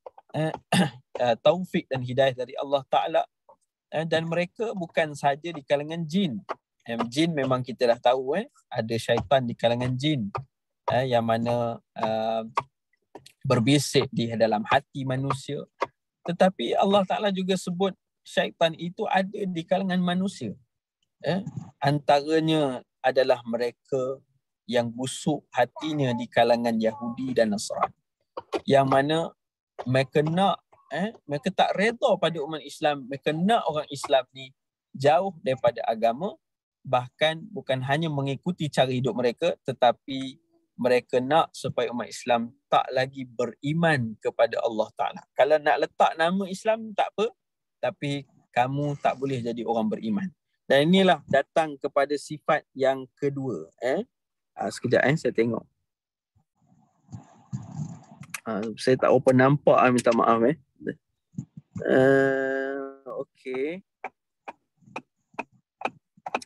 taufik dan hidayah dari Allah Ta'ala. Dan mereka bukan sahaja di kalangan jin. Jin memang kita dah tahu, ada syaitan di kalangan jin, yang mana berbisik di dalam hati manusia. Tetapi Allah Ta'ala juga sebut syaitan itu ada di kalangan manusia. Antaranya adalah mereka yang busuk hatinya di kalangan Yahudi dan Nasrani, yang mana mereka mereka tak reda pada umat Islam. Mereka nak orang Islam ni jauh daripada agama, bahkan bukan hanya mengikuti cara hidup mereka, tetapi mereka nak supaya umat Islam tak lagi beriman kepada Allah Ta'ala. Kalau nak letak nama Islam tak apa, tapi kamu tak boleh jadi orang beriman. Dan inilah datang kepada sifat yang kedua. Sekejap saya tengok. Saya tak apa nampak, minta maaf. Okey.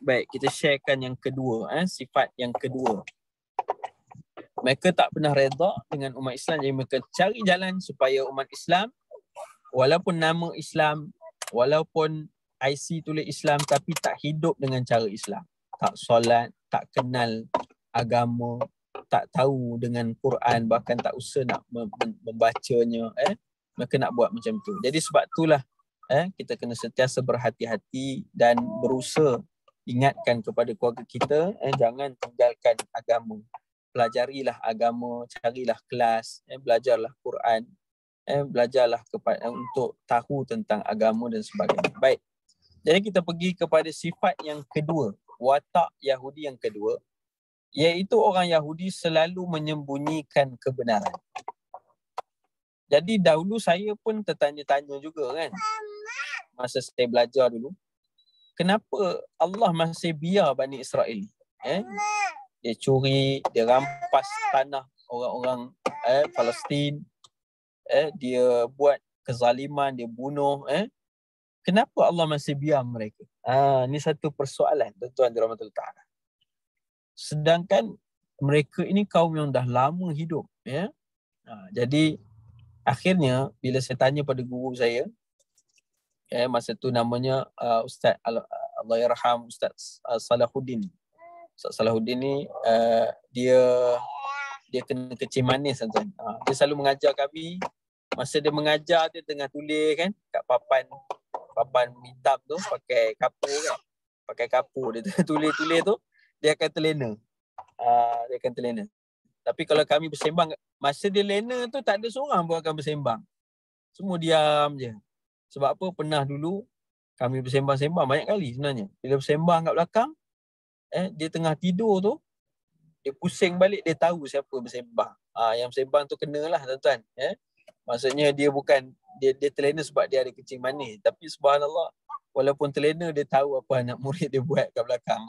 Baik, kita sharekan yang kedua, sifat yang kedua. Mereka tak pernah reda dengan umat Islam, jadi mereka cari jalan supaya umat Islam, walaupun nama Islam, walaupun IC tulis Islam, tapi tak hidup dengan cara Islam. Tak solat, tak kenal agama, tak tahu dengan Quran, bahkan tak usah nak membacanya. Mereka nak buat macam tu. Jadi sebab itulah kita kena sentiasa berhati-hati dan berusaha ingatkan kepada keluarga kita, jangan tinggalkan agama. Pelajarilah agama, carilah kelas, belajarlah Quran, belajarlah untuk tahu tentang agama dan sebagainya. Baik. Jadi kita pergi kepada sifat yang kedua, watak Yahudi yang kedua, iaitu orang Yahudi selalu menyembunyikan kebenaran. Jadi dahulu saya pun tertanya-tanya juga kan, masa saya belajar dulu, kenapa Allah masih biar Bani Israel? Dia curi, dia rampas tanah orang-orang Palestin, dia buat kezaliman, dia bunuh, kenapa Allah masih biar mereka? Ini satu persoalan, tuan-tuan dirahmati Allah Ta'ala. Sedangkan mereka ini kaum yang dah lama hidup, ya. Jadi akhirnya bila saya tanya pada guru saya, masa tu namanya Ustaz Allahyarham Ustaz Salahuddin. Ustaz Salahuddin ni dia kena kecil manis, tuan. Dia selalu mengajar kami. Masa dia mengajar, dia tengah tulis kan kat papan hitam tu pakai kapur kan. Pakai kapur dia tulis tu, dia akan terlena. Dia akan terlena. Tapi kalau kami bersembang, masa dia lena tu tak ada seorang pun akan bersembang. Semua diam je. Sebab apa? Pernah dulu kami bersembang-sembang banyak kali sebenarnya. Bila bersembang kat belakang, dia tengah tidur tu, dia pusing balik, dia tahu siapa bersembang. Yang bersembang tu kenalah, tuan-tuan. Maksudnya dia bukan, dia terlena sebab dia ada kencing manis. Tapi subhanallah, walaupun terlena, dia tahu apa anak murid dia buat kat belakang.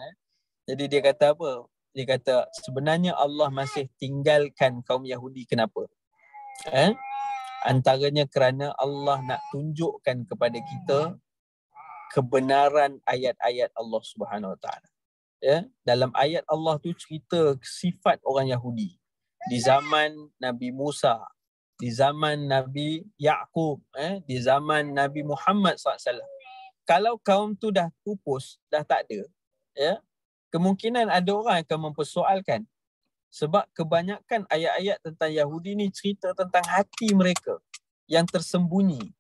Jadi dia kata apa? Dia kata sebenarnya Allah masih tinggalkan kaum Yahudi kenapa? Antaranya kerana Allah nak tunjukkan kepada kita kebenaran ayat-ayat Allah Subhanahu Wa Taala. Dalam ayat Allah tu cerita sifat orang Yahudi di zaman Nabi Musa, di zaman Nabi Yaqub, di zaman Nabi Muhammad SAW. Kalau kaum tu dah pupus, dah tak ada, kemungkinan ada orang akan mempersoalkan. Sebab kebanyakan ayat-ayat tentang Yahudi ni cerita tentang hati mereka yang tersembunyi.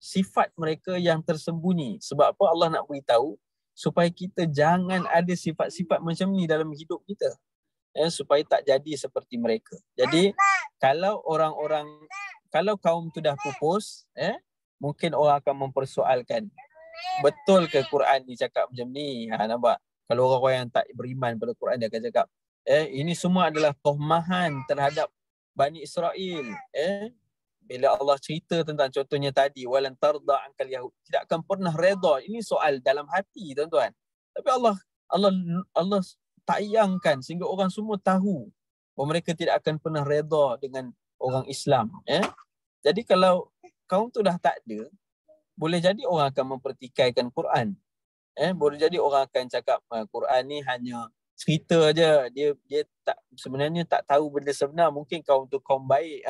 Sifat mereka yang tersembunyi. Sebab apa? Allah nak beritahu supaya kita jangan ada sifat-sifat macam ni dalam hidup kita. Supaya tak jadi seperti mereka. Jadi kalau kaum tu dah pupus, mungkin orang akan mempersoalkan, betul ke Quran ni cakap macam ni? Nampak? Kalau orang-orang yang tak beriman pada Quran, dia akan cakap, ini semua adalah tohmahan terhadap Bani Israel. Bila Allah cerita tentang contohnya tadi, walan tarda ankal yahud, tidak akan pernah redha. Ini soal dalam hati, tuan-tuan. Tapi Allah tayangkan sehingga orang semua tahu bahawa mereka tidak akan pernah redha dengan orang Islam. Jadi kalau kaum tu dah tak ada, boleh jadi orang akan mempertikaikan Quran. Boleh jadi orang akan cakap Quran ni hanya cerita aja. Dia tak, sebenarnya tak tahu benda sebenar. Mungkin kaum tu kaum baik.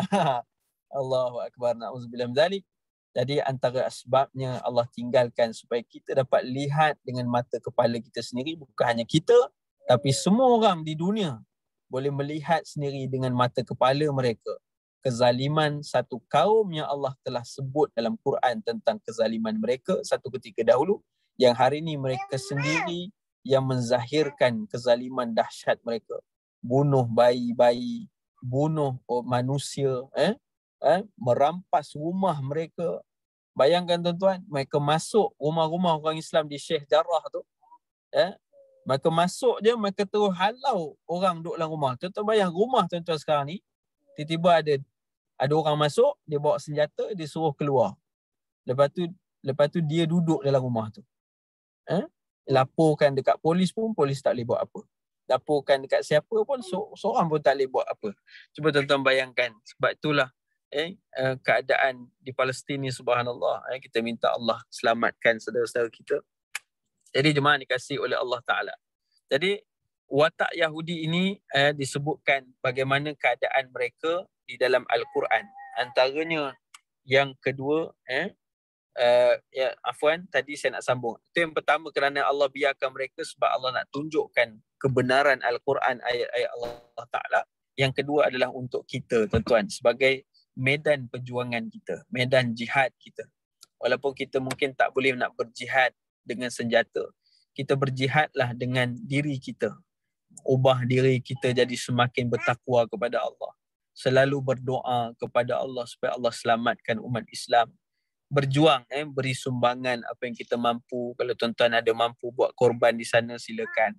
Allahu akbar, na'udzubillah min zalik. Jadi antara sebabnya Allah tinggalkan supaya kita dapat lihat dengan mata kepala kita sendiri, bukan hanya kita, tapi semua orang di dunia boleh melihat sendiri dengan mata kepala mereka kezaliman satu kaum yang Allah telah sebut dalam Quran tentang kezaliman mereka satu ketika dahulu, yang hari ini mereka sendiri yang menzahirkan kezaliman dahsyat mereka. Bunuh bayi-bayi, bunuh manusia, merampas rumah mereka. Bayangkan tuan-tuan, mereka masuk rumah-rumah orang Islam di Sheikh Jarrah tu. Mereka masuk je, mereka terus halau orang duduk dalam rumah. Tuan-tuan bayang rumah tuan-tuan sekarang ni, tiba-tiba ada orang masuk, dia bawa senjata, dia suruh keluar. Lepas tu dia duduk dalam rumah tu. Laporkan dekat polis pun, polis tak boleh buat apa. Laporkan dekat siapa pun, seorang pun tak boleh buat apa. Cuba tuan-tuan bayangkan. Sebab itulah keadaan di Palestin ni, subhanallah. Kita minta Allah selamatkan saudara-saudara kita. Jadi jemaah dikasihi oleh Allah Ta'ala. Jadi watak Yahudi ini disebutkan bagaimana keadaan mereka di dalam Al-Quran. Antaranya yang kedua, tadi saya nak sambung. Itu yang pertama, kerana Allah biarkan mereka sebab Allah nak tunjukkan kebenaran Al-Quran, ayat-ayat Allah Ta'ala. Yang kedua adalah untuk kita, tuan-tuan, sebagai medan perjuangan kita, medan jihad kita. Walaupun kita mungkin tak boleh nak berjihad dengan senjata, kita berjihadlah dengan diri kita. Ubah diri kita jadi semakin bertakwa kepada Allah. Selalu berdoa kepada Allah supaya Allah selamatkan umat Islam. Berjuang, beri sumbangan apa yang kita mampu. Kalau tuan-tuan ada mampu buat korban di sana, silakan.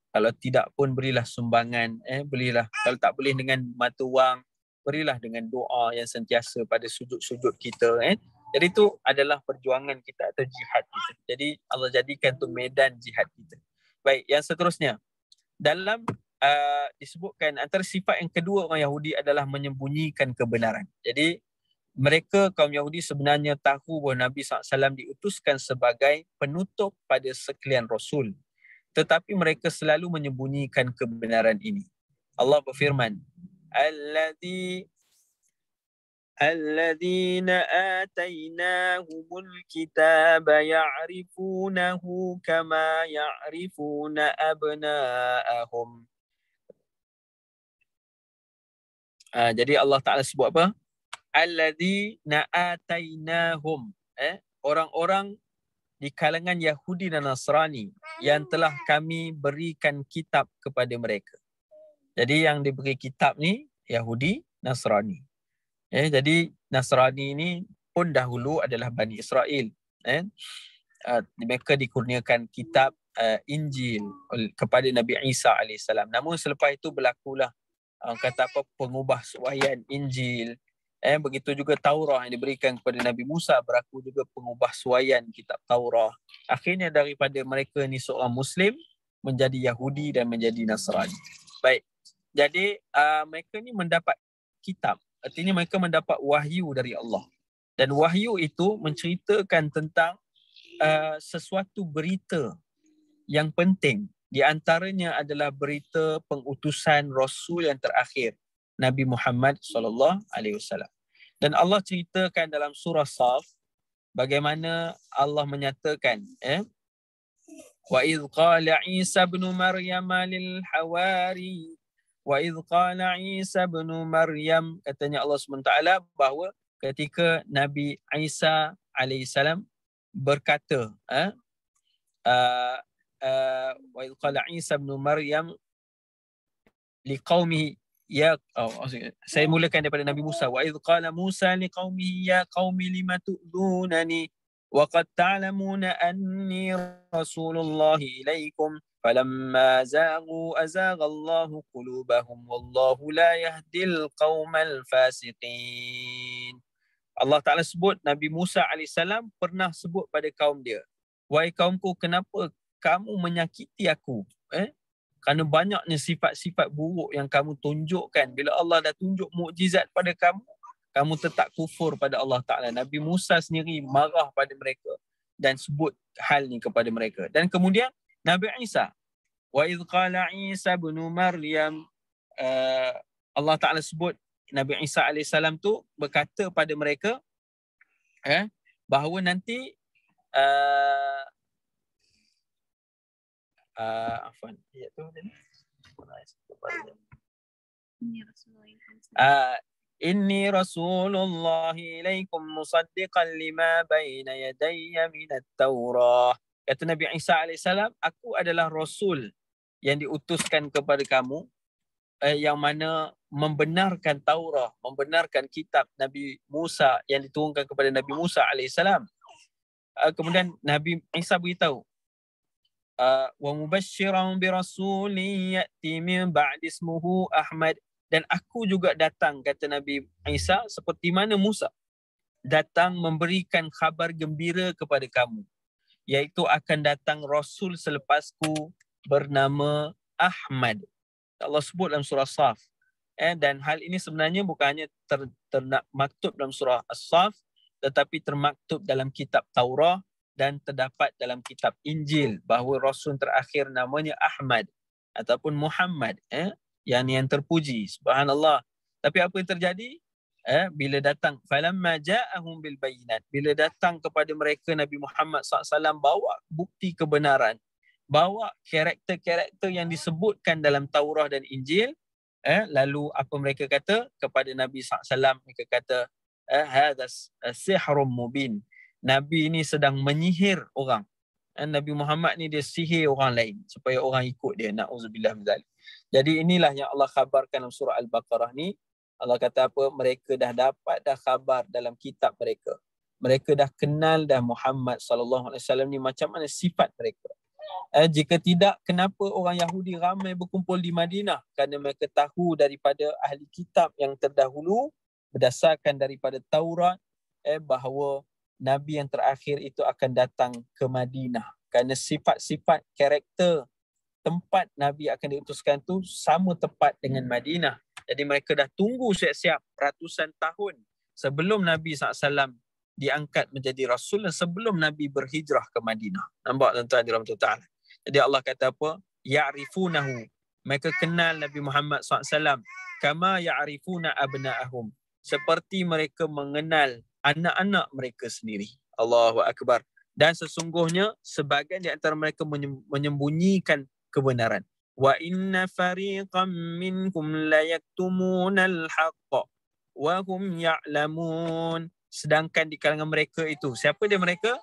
Kalau tidak pun berilah sumbangan, berilah. Kalau tak boleh dengan mata wang, berilah dengan doa yang sentiasa pada sujud-sujud kita. Jadi itu adalah perjuangan kita atau jihad kita. Jadi Allah jadikan tu medan jihad kita. Baik, yang seterusnya. Dalam disebutkan antara sifat yang kedua orang Yahudi adalah menyembunyikan kebenaran. Jadi mereka kaum Yahudi sebenarnya tahu bahawa Nabi SAW diutuskan sebagai penutup pada sekalian Rasul. Tetapi mereka selalu menyembunyikan kebenaran ini. Allah berfirman, الذين آتيناهم الكتاب يعرفونه كما يعرفون أبناءهم. Jadi Allah Ta'ala sebut apa? Alladzina atainahum. Orang-orang di kalangan Yahudi dan Nasrani yang telah kami berikan kitab kepada mereka. Jadi yang diberi kitab ni Yahudi, Nasrani. Jadi Nasrani ini pun dahulu adalah Bani Israel. Mereka dikurniakan kitab Injil kepada Nabi Isa AS. Namun selepas itu berlakulah kata apa, pengubahsuaian Injil. Begitu juga Taurah yang diberikan kepada Nabi Musa, berlaku juga pengubahsuaian kitab Taurah. Akhirnya daripada mereka ni seorang Muslim menjadi Yahudi dan menjadi Nasrani. Baik. Jadi mereka ni mendapat kitab. Artinya mereka mendapat wahyu dari Allah. Dan wahyu itu menceritakan tentang sesuatu berita yang penting. Di antaranya adalah berita pengutusan Rasul yang terakhir, Nabi Muhammad SAW. Dan Allah ceritakan dalam surah Saf bagaimana Allah menyatakan, wa idh qala Isa ibn Maryam lil hawari, wa idh qala Isa ibn Maryam, katanya Allah SWT bahawa ketika Nabi Isa alaihissalam berkata, wa idh qala Isa ibn Maryam liqaumihi saya mulakan daripada Nabi Musa. Wa idh qala Musa liqaumihi ya qaumi lima tu'dunani wa qad ta'lamuna anni rasulullahi ilaikum falamma zaghu azagha Allahu qulubahum wallahu la yahdil qaumal fasiqin. Allah Ta'ala sebut Nabi Musa AS pernah sebut pada kaum dia, wahai kaumku, kenapa kamu menyakiti aku? Kerana banyaknya sifat-sifat buruk yang kamu tunjukkan. Bila Allah dah tunjuk mukjizat pada kamu, kamu tetap kufur pada Allah Ta'ala. Nabi Musa sendiri marah pada mereka dan sebut hal ni kepada mereka. Dan kemudian Nabi Isa, wa idh qala Isa ibn Maryam, Allah Ta'ala sebut Nabi Isa AS tu berkata pada mereka bahawa nanti afwan, ayat tu inni rasulullah ilaikum musaddiqan lima baina yadayya minat Taurah. Kata Nabi Isa AS, aku adalah Rasul yang diutuskan kepada kamu, yang mana membenarkan Taurah, membenarkan kitab Nabi Musa yang diturunkan kepada Nabi Musa AS. Kemudian Nabi Isa beritahu, wa mubasysyiran bi rasulin ya'ti min ba'di ismuhu Ahmad, dan aku juga datang, kata Nabi Isa, seperti mana Musa datang memberikan khabar gembira kepada kamu, iaitu akan datang Rasul selepasku bernama Ahmad. Allah sebut dalam surah Saf. Dan hal ini sebenarnya bukan hanya termaktub dalam surah As-Saf, tetapi termaktub dalam kitab Taurah dan terdapat dalam kitab Injil bahawa Rasul terakhir namanya Ahmad ataupun Muhammad, yang terpuji. Subhanallah. Tapi apa yang terjadi? Bila datang, falamma ja'ahum bil bayinat, bila datang kepada mereka Nabi Muhammad SAW bawa bukti kebenaran, bawa karakter-karakter yang disebutkan dalam Taurah dan Injil, lalu apa mereka kata kepada Nabi SAW? Mereka kata, hadas sihrun mubin. Nabi ini sedang menyihir orang. Nabi Muhammad ni dia sihir orang lain supaya orang ikut dia. Na'udzubillah min zalik. Jadi inilah yang Allah khabarkan dalam surah Al-Baqarah ni. Allah kata apa? Mereka dah dapat dah khabar dalam kitab mereka. Mereka dah kenal dah Muhammad SAW ni macam mana sifat mereka. Jika tidak, kenapa orang Yahudi ramai berkumpul di Madinah? Kerana mereka tahu daripada ahli kitab yang terdahulu berdasarkan daripada Taurat bahawa Nabi yang terakhir itu akan datang ke Madinah. Kerana sifat-sifat karakter tempat Nabi akan diutuskan tu sama tepat dengan Madinah. Jadi mereka dah tunggu siap-siap ratusan tahun sebelum Nabi SAW diangkat menjadi Rasul dan sebelum Nabi berhijrah ke Madinah. Nampak tuan-tuan dirahmati Allah. Jadi Allah kata apa? Ya'rifunahu. Mereka kenal Nabi Muhammad SAW. Kama ya'rifuna abna'ahum. Seperti mereka mengenal anak-anak mereka sendiri. Allahu Akbar. Dan sesungguhnya sebahagian di antara mereka menyembunyikan kebenaran. Wa inna fariqam minkum la yaktumunal haqqa wa hum ya'lamun. Sedangkan di kalangan mereka itu, siapa dia mereka?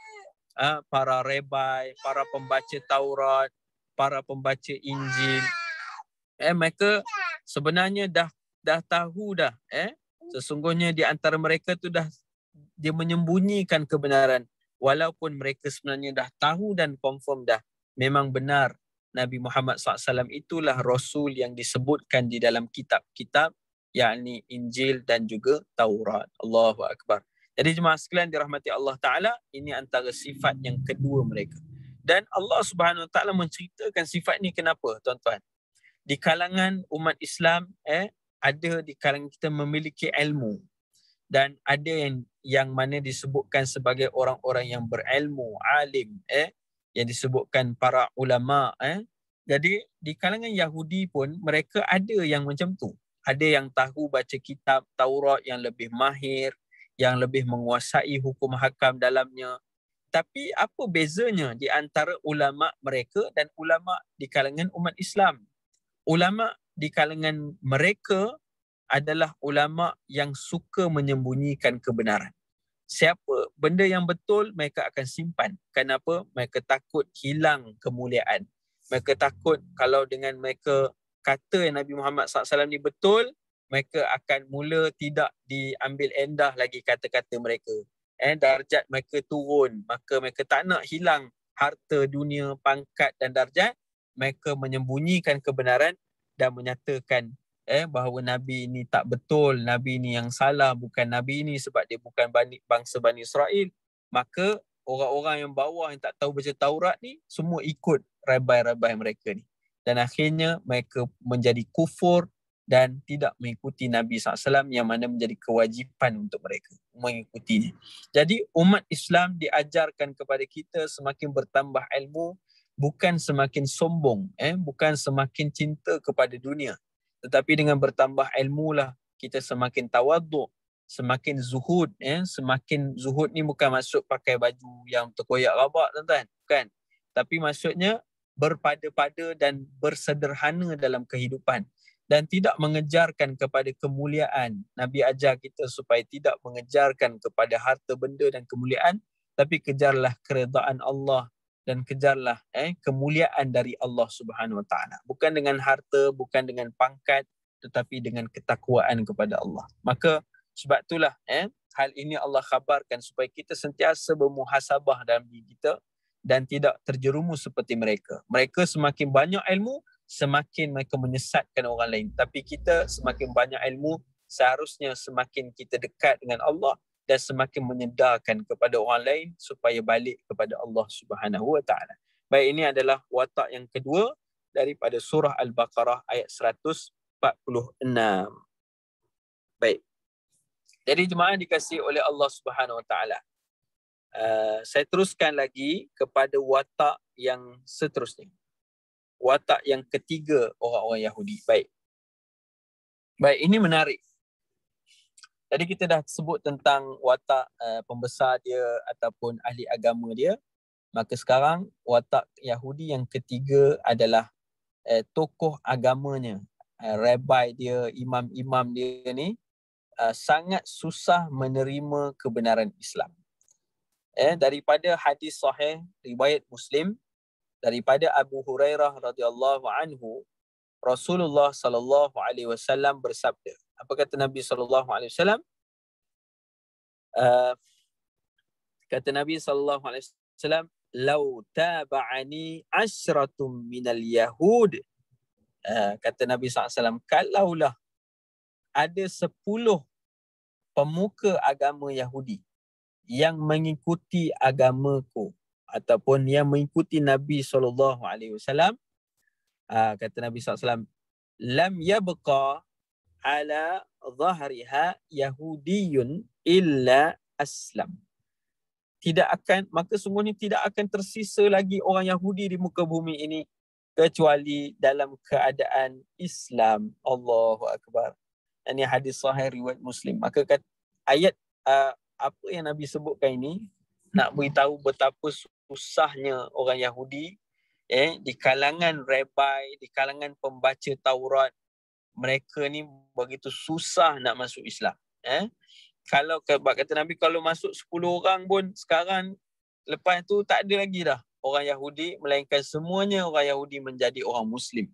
Para rabai, para pembaca Taurat, para pembaca Injil. Mereka sebenarnya dah tahu dah. Sesungguhnya di antara mereka tu dah dia menyembunyikan kebenaran. Walaupun mereka sebenarnya dah tahu dan confirm dah memang benar Nabi Muhammad SAW itulah Rasul yang disebutkan di dalam kitab-kitab, yakni Injil dan juga Taurat. Allahu Akbar. Jadi jemaah sekalian dirahmati Allah Ta'ala, ini antara sifat yang kedua mereka. Dan Allah Subhanahu Wa Ta'ala menceritakan sifat ni kenapa tuan-tuan? Di kalangan umat Islam, ada di kalangan kita memiliki ilmu. Dan ada yang mana disebutkan sebagai orang-orang yang berilmu, alim, yang disebutkan para ulama. Jadi di kalangan Yahudi pun mereka ada yang macam tu. Ada yang tahu baca kitab Taurat yang lebih mahir, yang lebih menguasai hukum hakam dalamnya. Tapi apa bezanya di antara ulama mereka dan ulama di kalangan umat Islam? Ulama di kalangan mereka adalah ulama yang suka menyembunyikan kebenaran. Siapa benda yang betul mereka akan simpan. Kenapa? Mereka takut hilang kemuliaan. Mereka takut kalau dengan mereka kata Nabi Muhammad SAW ni betul, mereka akan mula tidak diambil endah lagi kata-kata mereka. Darjat mereka turun. Maka mereka tak nak hilang harta dunia, pangkat dan darjat. Mereka menyembunyikan kebenaran dan menyatakan bahawa Nabi ini tak betul, Nabi ini yang salah, bukan Nabi ini sebab dia bukan bangsa Bani Israel. Maka orang-orang yang bawah yang tak tahu baca Taurat ni semua ikut rabai-rabai mereka ni. Dan akhirnya mereka menjadi kufur dan tidak mengikuti Nabi SAW yang mana menjadi kewajipan untuk mereka mengikutinya. Jadi umat Islam diajarkan kepada kita semakin bertambah ilmu, bukan semakin sombong, bukan semakin cinta kepada dunia. Tetapi dengan bertambah ilmu lah kita semakin tawaduk, semakin zuhud. Semakin zuhud ni bukan maksud pakai baju yang terkoyak rabak tuan-tuan. Bukan. Tapi maksudnya berpada-pada dan bersederhana dalam kehidupan. Dan tidak mengejarkan kepada kemuliaan. Nabi ajar kita supaya tidak mengejarkan kepada harta benda dan kemuliaan. Tapi kejarlah keredaan Allah. Dan kejarlah kemuliaan dari Allah Subhanahu Wa Taala. Bukan dengan harta, bukan dengan pangkat, tetapi dengan ketakwaan kepada Allah. Maka sebab itulah hal ini Allah khabarkan supaya kita sentiasa bermuhasabah dalam diri kita dan tidak terjerumus seperti mereka. Mereka semakin banyak ilmu, semakin mereka menyesatkan orang lain. Tapi kita semakin banyak ilmu, seharusnya semakin kita dekat dengan Allah dan semakin menyedarkan kepada orang lain supaya balik kepada Allah Subhanahu Wa Taala. Baik, ini adalah watak yang kedua daripada surah Al-Baqarah ayat 146. Baik. Jadi jemaah dikasihi oleh Allah Subhanahu Wa Taala. Saya teruskan lagi kepada watak yang seterusnya. Watak yang ketiga orang-orang Yahudi. Baik. Baik, ini menarik. Tadi kita dah sebut tentang watak pembesar dia ataupun ahli agama dia. Maka sekarang watak Yahudi yang ketiga adalah tokoh agamanya. Rabai dia, imam-imam dia ni sangat susah menerima kebenaran Islam. Daripada hadis sahih riwayat Muslim daripada Abu Hurairah radhiyallahu anhu, Rasulullah sallallahu alaihi wasallam bersabda. Apa kata Nabi sallallahu alaihi wasallam? Kata Nabi sallallahu alaihi wasallam, "Lau taba'ani asyratum minal yahud." Kata Nabi sallallahu alaihi wasallam, kalaulah ada 10 pemuka agama Yahudi yang mengikuti agamaku ataupun yang mengikuti Nabi sallallahu alaihi wasallam, kata Nabi sallallahu alaihi wasallam, lam yabqa ala dhahriha yahudiyyun illa aslam. Maka sungguhnya tidak akan tersisa lagi orang Yahudi di muka bumi ini kecuali dalam keadaan Islam. Allahu Akbar. Ini hadis sahih riwayat Muslim. Maka ayat apa yang Nabi sebutkan ini nak beritahu betapa susahnya orang Yahudi di kalangan rabai, di kalangan pembaca Taurat. Mereka ni begitu susah nak masuk Islam. Kalau kata Nabi, kalau masuk 10 orang pun sekarang, lepas tu tak ada lagi dah orang Yahudi, melainkan semuanya orang Yahudi menjadi orang Muslim.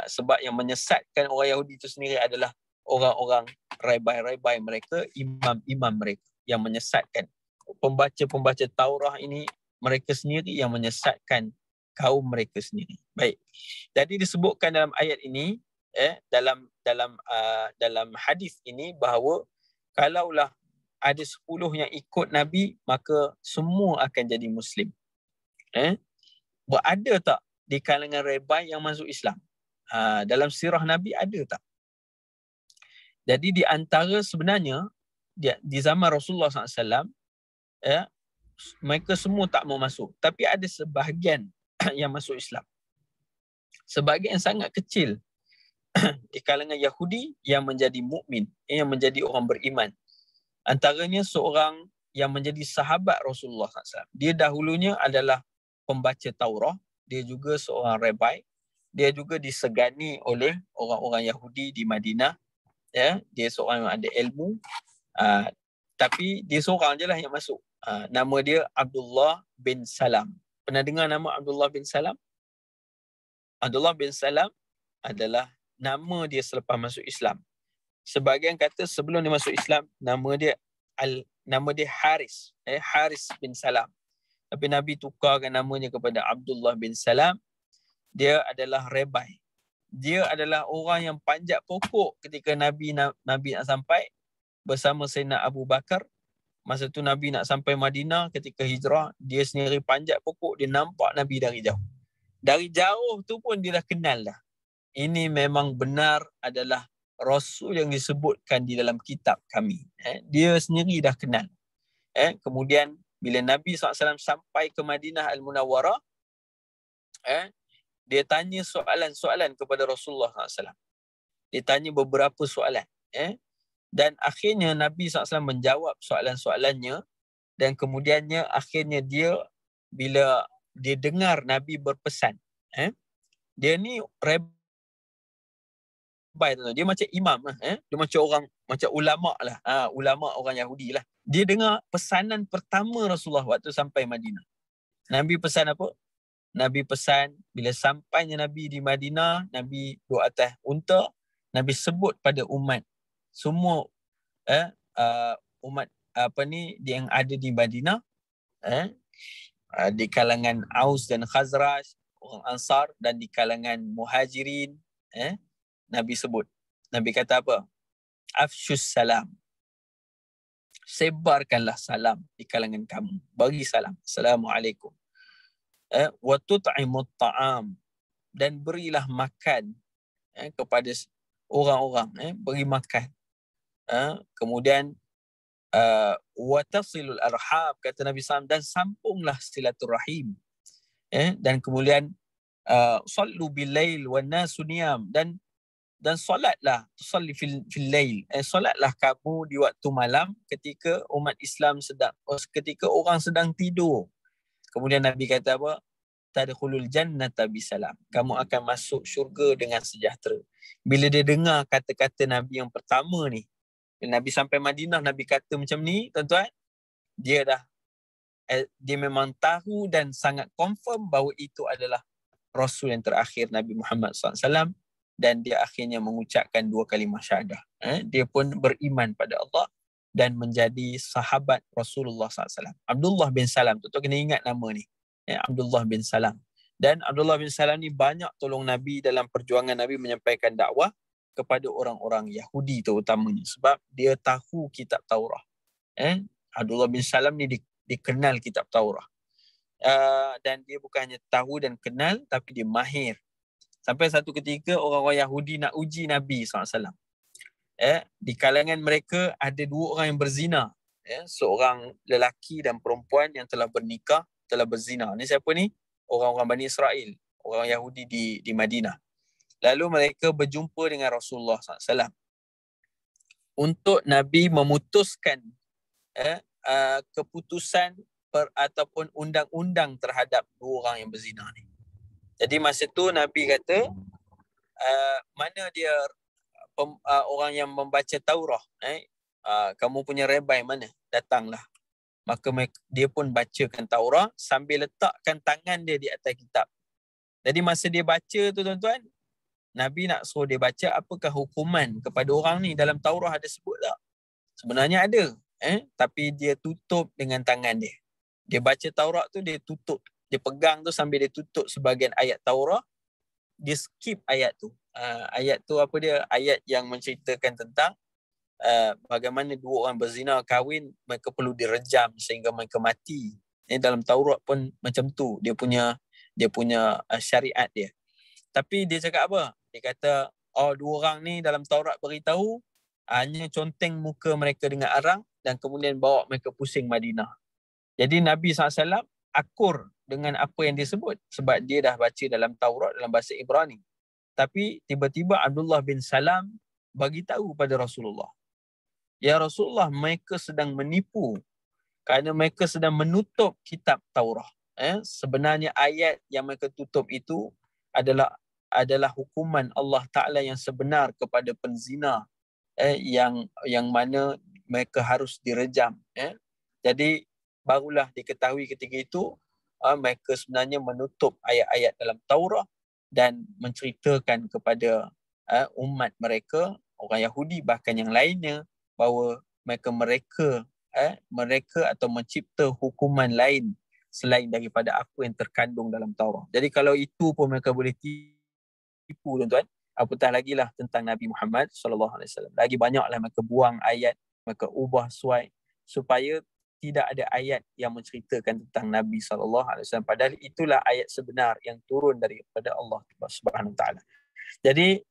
Sebab yang menyesatkan orang Yahudi itu sendiri adalah orang-orang rabai-rabai mereka, imam-imam mereka yang menyesatkan. Pembaca-pembaca Taurah ini mereka sendiri yang menyesatkan kaum mereka sendiri. Baik. Jadi disebutkan dalam ayat ini, dalam hadis ini bahawa kalaulah ada 10 yang ikut Nabi, maka semua akan jadi Muslim. Berada tak di kalangan rabai yang masuk Islam? Dalam sirah Nabi ada tak? Jadi di antara sebenarnya di zaman Rasulullah SAW, mereka semua tak mau masuk. Tapi ada sebahagian yang masuk Islam. Sebahagian sangat kecil di kalangan Yahudi yang menjadi mukmin, yang menjadi orang beriman. Antaranya seorang yang menjadi sahabat Rasulullah SAW. Dia dahulunya adalah pembaca Taurah. Dia juga seorang rabai. Dia juga disegani oleh orang-orang Yahudi di Madinah. Dia seorang yang ada ilmu. Tapi dia seorang je lah yang masuk. Nama dia Abdullah bin Salam. Pernah dengar nama Abdullah bin Salam? Abdullah bin Salam adalah nama dia selepas masuk Islam. Sebahagian kata sebelum dia masuk Islam, nama dia Haris. Haris bin Salam. Tapi Nabi tukarkan namanya kepada Abdullah bin Salam. Dia adalah rabai. Dia adalah orang yang panjat pokok ketika Nabi nak sampai bersama Sayyidina Abu Bakar. Masa tu Nabi nak sampai Madinah ketika hijrah, dia sendiri panjat pokok, dia nampak Nabi dari jauh. Dari jauh tu pun dia dah kenal dah. Ini memang benar adalah Rasul yang disebutkan di dalam kitab kami. Dia sendiri dah kenal. Kemudian bila Nabi SAW sampai ke Madinah Al-Munawwarah, dia tanya soalan-soalan kepada Rasulullah SAW. Dia tanya beberapa soalan. Dan akhirnya Nabi SAW menjawab soalan-soalannya. Dan kemudiannya akhirnya bila dia dengar Nabi berpesan, dia ni dia macam imam lah, dia macam ulama lah, ulama orang Yahudi lah. Dia dengar pesanan pertama Rasulullah waktu sampai Madinah. Nabi pesan apa? Nabi pesan bila sampainya Nabi di Madinah, Nabi duduk atas unta, Nabi sebut pada umat semua umat yang ada di Madinah, di kalangan Aus dan Khazraj, orang Ansar, dan di kalangan Muhajirin, Nabi sebut. Nabi kata apa? Afshus salam. Sebarkanlah salam di kalangan kamu. Bagi salam. Assalamualaikum. Wa tut'imut ta'am. Dan berilah makan kepada orang-orang. Beri makan. Kemudian wa tasilul arham, kata Nabi SAW, dan sambunglah silaturahim. Dan kemudian sallu bil lail wan nasu niyam, dan solatlah, tusalli fil lail, solatlah kamu di waktu malam ketika umat Islam ketika orang sedang tidur. Kemudian Nabi kata apa? Tadkhulul jannata bisalam, kamu akan masuk syurga dengan sejahtera. Bila dia dengar kata-kata Nabi yang pertama ni, Nabi sampai Madinah, Nabi kata macam ni, tuan-tuan, dia memang tahu dan sangat confirm bahawa itu adalah Rasul yang terakhir, Nabi Muhammad SAW. Dan dia akhirnya mengucapkan 2 kalimah syahadah. Dia pun beriman pada Allah dan menjadi sahabat Rasulullah SAW. Abdullah bin Salam, tuan-tuan kena ingat nama ni. Abdullah bin Salam. Dan Abdullah bin Salam ni banyak tolong Nabi dalam perjuangan Nabi menyampaikan dakwah kepada orang-orang Yahudi terutamanya. Sebab dia tahu kitab Taurah. Abdullah bin Salam ni dikenal kitab Taurah. Dan dia bukan hanya tahu dan kenal, tapi dia mahir. Sampai satu ketika orang-orang Yahudi nak uji Nabi SAW. Di kalangan mereka ada 2 orang yang berzina. Seorang lelaki dan perempuan yang telah bernikah, telah berzina. Ni siapa ni? Orang-orang Bani Israel, orang Yahudi di Madinah. Lalu mereka berjumpa dengan Rasulullah SAW untuk Nabi memutuskan keputusan ataupun undang-undang terhadap 2 orang yang berzina ni. Jadi masa tu Nabi kata, mana dia orang yang membaca Taurah, kamu punya rabai mana? Datanglah. Maka dia pun bacakan Taurah sambil letakkan tangan dia di atas kitab. Jadi masa dia baca tu tuan-tuan, Nabi nak suruh dia baca apakah hukuman kepada orang ni. Dalam Taurah ada sebut tak? Sebenarnya ada. Tapi dia tutup dengan tangan dia. Dia baca Taurat tu, dia tutup. Dia pegang tu sambil dia tutup sebahagian ayat Taurah. Dia skip ayat tu. Ayat tu apa dia? Ayat yang menceritakan tentang bagaimana 2 orang berzina kahwin, mereka perlu direjam sehingga mereka mati. Dalam Taurat pun macam tu. Dia punya syariat dia. Tapi dia cakap apa? Dia kata, 2 orang ni dalam Taurat beritahu hanya conteng muka mereka dengan arang dan kemudian bawa mereka pusing Madinah. Jadi Nabi SAW akur dengan apa yang dia sebut sebab dia dah baca dalam Taurat dalam bahasa Ibrani. Tapi tiba-tiba Abdullah bin Salam bagi tahu pada Rasulullah, ya Rasulullah, mereka sedang menipu kerana mereka sedang menutup kitab Taurah. Sebenarnya ayat yang mereka tutup itu adalah hukuman Allah Ta'ala yang sebenar kepada penzina, yang mana mereka harus direjam. Jadi barulah diketahui ketika itu mereka sebenarnya menutup ayat-ayat dalam Taurah dan menceritakan kepada umat mereka, orang Yahudi bahkan yang lainnya, bahawa mereka atau mencipta hukuman lain selain daripada apa yang terkandung dalam Taurah. Jadi kalau itu pun mereka boleh tipu tuan-tuan, apatah lagi lah tentang Nabi Muhammad SAW. Lagi banyaklah mereka buang ayat, mereka ubah suai supaya tidak ada ayat yang menceritakan tentang Nabi SAW. Padahal itulah ayat sebenar yang turun daripada Allah Subhanahu Wa Taala. Jadi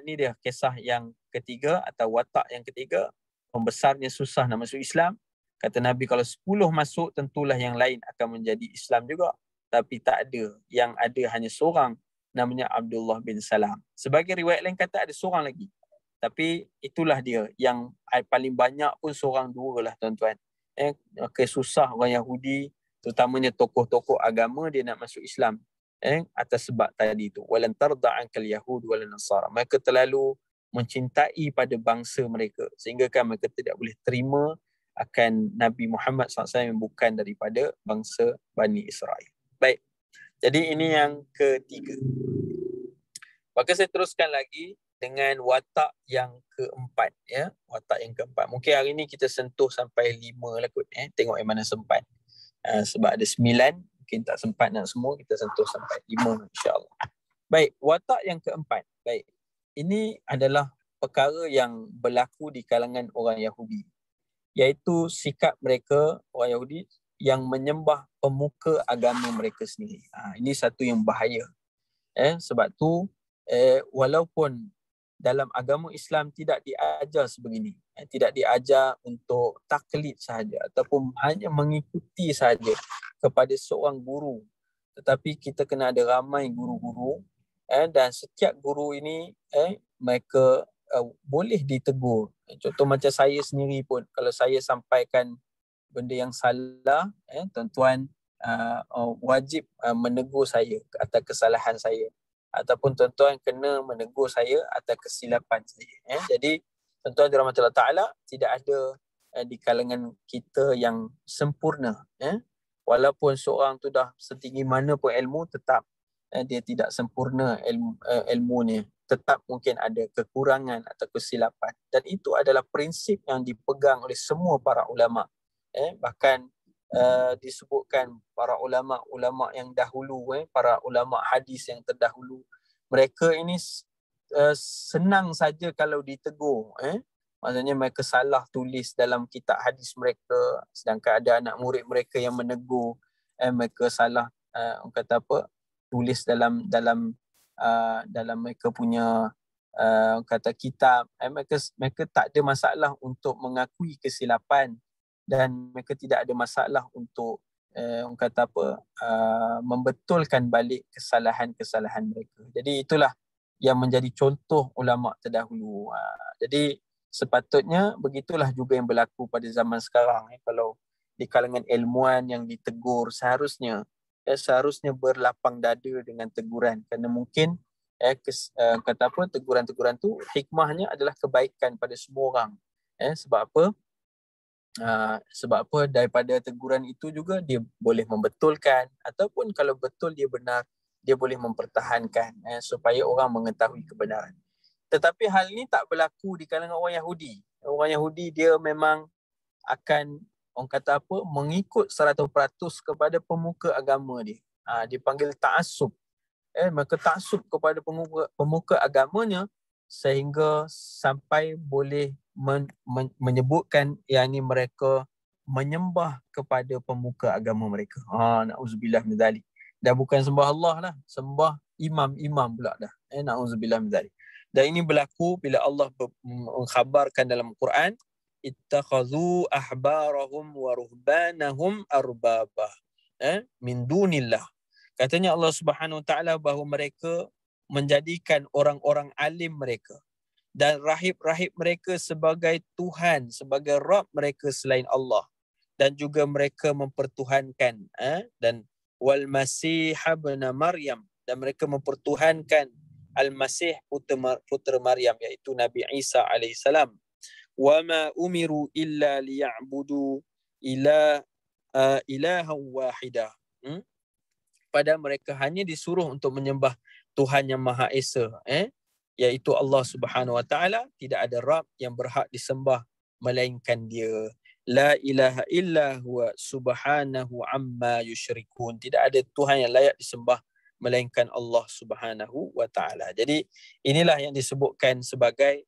ni dia kisah yang ketiga atau watak yang ketiga. Pembesarnya susah nak masuk Islam. Kata Nabi, kalau 10 masuk tentulah yang lain akan menjadi Islam juga. Tapi tak ada. Yang ada hanya seorang, namanya Abdullah bin Salam. Sebagai riwayat lain kata ada seorang lagi. Tapi itulah dia. Yang paling banyak pun seorang 2 lah tuan-tuan. Susah orang Yahudi, terutamanya tokoh-tokoh agama, dia nak masuk Islam atas sebab tadi tu, walan tarda'ankal yahud walan nasara. Mereka terlalu mencintai pada bangsa mereka sehingga kan mereka tidak boleh terima akan Nabi Muhammad SAW yang bukan daripada bangsa Bani Israel. Baik, jadi ini yang ketiga. Maka saya teruskan lagi dengan watak yang keempat. Watak yang keempat. Mungkin hari ni kita sentuh sampai 5 lah kot. Tengok yang mana sempat. Sebab ada 9, mungkin tak sempat nak semua. Kita sentuh sampai 5 insyaAllah. Baik, watak yang keempat. Baik, ini adalah perkara yang berlaku di kalangan orang Yahudi. Iaitu sikap mereka, orang Yahudi, yang menyembah pemuka agama mereka sendiri. Ini satu yang bahaya. Sebab tu, walaupun dalam agama Islam tidak diajar sebegini, tidak diajar untuk taklid sahaja ataupun hanya mengikuti sahaja kepada seorang guru, tetapi kita kena ada ramai guru-guru, dan setiap guru ini mereka boleh ditegur. Contoh macam saya sendiri pun, kalau saya sampaikan benda yang salah, tuan-tuan wajib menegur saya atas kesalahan saya, ataupun tuan-tuan kena menegur saya atas kesilapan saya. Jadi tuan-tuan dirahmati Allah Ta'ala, tidak ada di kalangan kita yang sempurna. Walaupun seorang tu dah setinggi mana pun ilmu, tetap dia tidak sempurna ilmunya. Tetap mungkin ada kekurangan atau kesilapan. Dan itu adalah prinsip yang dipegang oleh semua para ulama. Bahkan disebutkan para ulama-ulama yang dahulu, para ulama hadis yang terdahulu, mereka ini senang saja kalau ditegur. Maksudnya mereka salah tulis dalam kitab hadis mereka, sedangkan ada anak murid mereka yang menegur, mereka salah orang kata apa, tulis dalam dalam mereka punya kata kitab, mereka tak ada masalah untuk mengakui kesilapan, dan mereka tidak ada masalah untuk orang kata apa, membetulkan balik kesalahan-kesalahan mereka. Jadi itulah yang menjadi contoh ulama terdahulu. Jadi sepatutnya begitulah juga yang berlaku pada zaman sekarang. Kalau di kalangan ilmuwan yang ditegur, seharusnya berlapang dada dengan teguran, kerana mungkin kata apa, teguran-teguran tu hikmahnya adalah kebaikan pada semua orang. Sebab apa? Sebab apa, daripada teguran itu juga dia boleh membetulkan, ataupun kalau betul dia benar, dia boleh mempertahankan supaya orang mengetahui kebenaran. Tetapi hal ini tak berlaku di kalangan orang Yahudi. Orang Yahudi dia memang akan, orang kata apa, mengikut 100% kepada pemuka agama dia. Dipanggil ta'assub. Mereka ta'assub kepada pemuka agamanya, sehingga sampai boleh menyebutkan yang ini mereka menyembah kepada pemuka agama mereka. Na'udzubillah min dzalik. Dan bukan sembah Allah lah, sembah imam-imam pula dah. Na'udzubillah min dzalik. Dan ini berlaku bila Allah mengkhabarkan dalam Quran, ittakhadhu ahbarahum wa ruhbanahum arbaba min dunillah. Katanya Allah Subhanahu Wa Taala bahawa mereka menjadikan orang-orang alim mereka dan rahib-rahib mereka sebagai Tuhan, sebagai Rabb mereka selain Allah, dan juga mereka mempertuhankan dan wal Masih ibn Maryam, dan mereka mempertuhankan Al-Masih putera Maryam, iaitu Nabi Isa alaihissalam. Wa ma umiru illa liya'budu ilahan wahidah. Pada mereka hanya disuruh untuk menyembah Tuhan yang Maha Esa, iaitu Allah Subhanahu Wa Taala. Tidak ada Rabb yang berhak disembah melainkan Dia. La ilaha illa huwa subhanahu amma yusyrikun. Tidak ada Tuhan yang layak disembah melainkan Allah Subhanahu Wa Taala. Jadi inilah yang disebutkan sebagai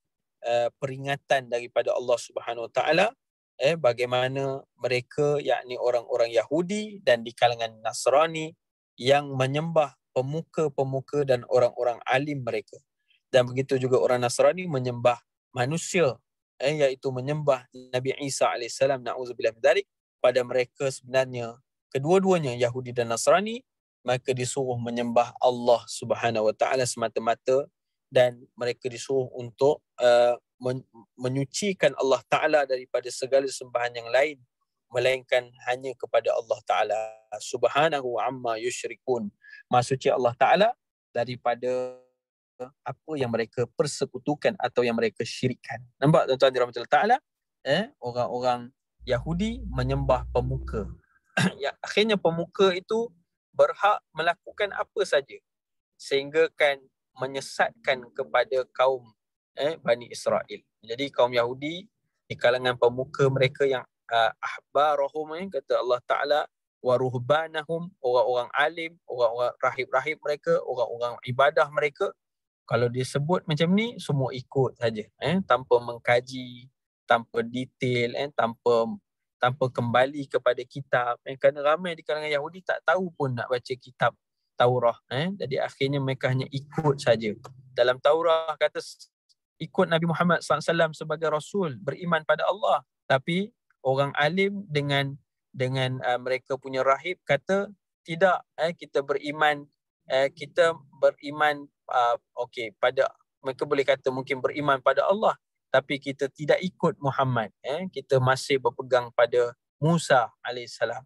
peringatan daripada Allah Subhanahu Wa Taala, bagaimana mereka, yakni orang-orang Yahudi dan di kalangan Nasrani, yang menyembah pemuka-pemuka dan orang-orang alim mereka. Dan begitu juga orang Nasrani menyembah manusia, iaitu menyembah Nabi Isa AS. Na'udzubillah min dzalik. Pada mereka sebenarnya, kedua-duanya Yahudi dan Nasrani, mereka disuruh menyembah Allah Subhanahu Wa Taala semata-mata, dan mereka disuruh untuk menyucikan Allah Ta'ala daripada segala sembahan yang lain, melainkan hanya kepada Allah Ta'ala. Subhanahu amma yusyrikun. Maha suci Allah Ta'ala daripada apa yang mereka persekutukan atau yang mereka syirikkan. Nampak tuan-tuan dirahmati Allah Ta'ala? Orang-orang Yahudi menyembah pemuka. Ya, akhirnya pemuka itu berhak melakukan apa saja, sehingga kan menyesatkan kepada kaum Bani Israel. Jadi kaum Yahudi di kalangan pemuka mereka yang ahbarahum, kata Allah Ta'ala, wa ruhbanahum, orang-orang alim, orang-orang rahib-rahib mereka, orang-orang ibadah mereka, kalau disebut macam ni semua ikut saja, tanpa mengkaji, tanpa detail, tanpa kembali kepada kitab, kerana ramai di kalangan Yahudi tak tahu pun nak baca kitab Taurah, jadi akhirnya mereka hanya ikut saja. Dalam Taurah kata ikut Nabi Muhammad SAW sebagai Rasul, beriman pada Allah. Tapi orang alim dengan mereka punya rahib kata tidak, kita beriman pada, mereka boleh kata mungkin beriman pada Allah, tapi kita tidak ikut Muhammad, kita masih berpegang pada Musa alaihissalam,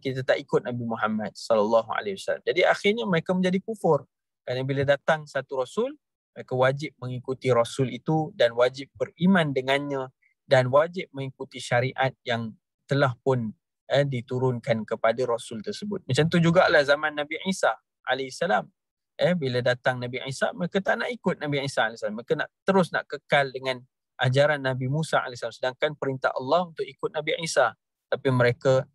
kita tak ikut Nabi Muhammad sallallahu alaihi wasallam. Jadi akhirnya mereka menjadi kufur, kerana bila datang satu rasul, mereka wajib mengikuti rasul itu dan wajib beriman dengannya, dan wajib mengikuti syariat yang telah pun diturunkan kepada rasul tersebut. Macam tu jugalah zaman Nabi Isa alaihissalam. Bila datang Nabi Isa, mereka tak nak ikut Nabi Isa alaihissalam. Mereka terus nak kekal dengan ajaran Nabi Musa alaihissalam, sedangkan perintah Allah untuk ikut Nabi Isa. Tapi mereka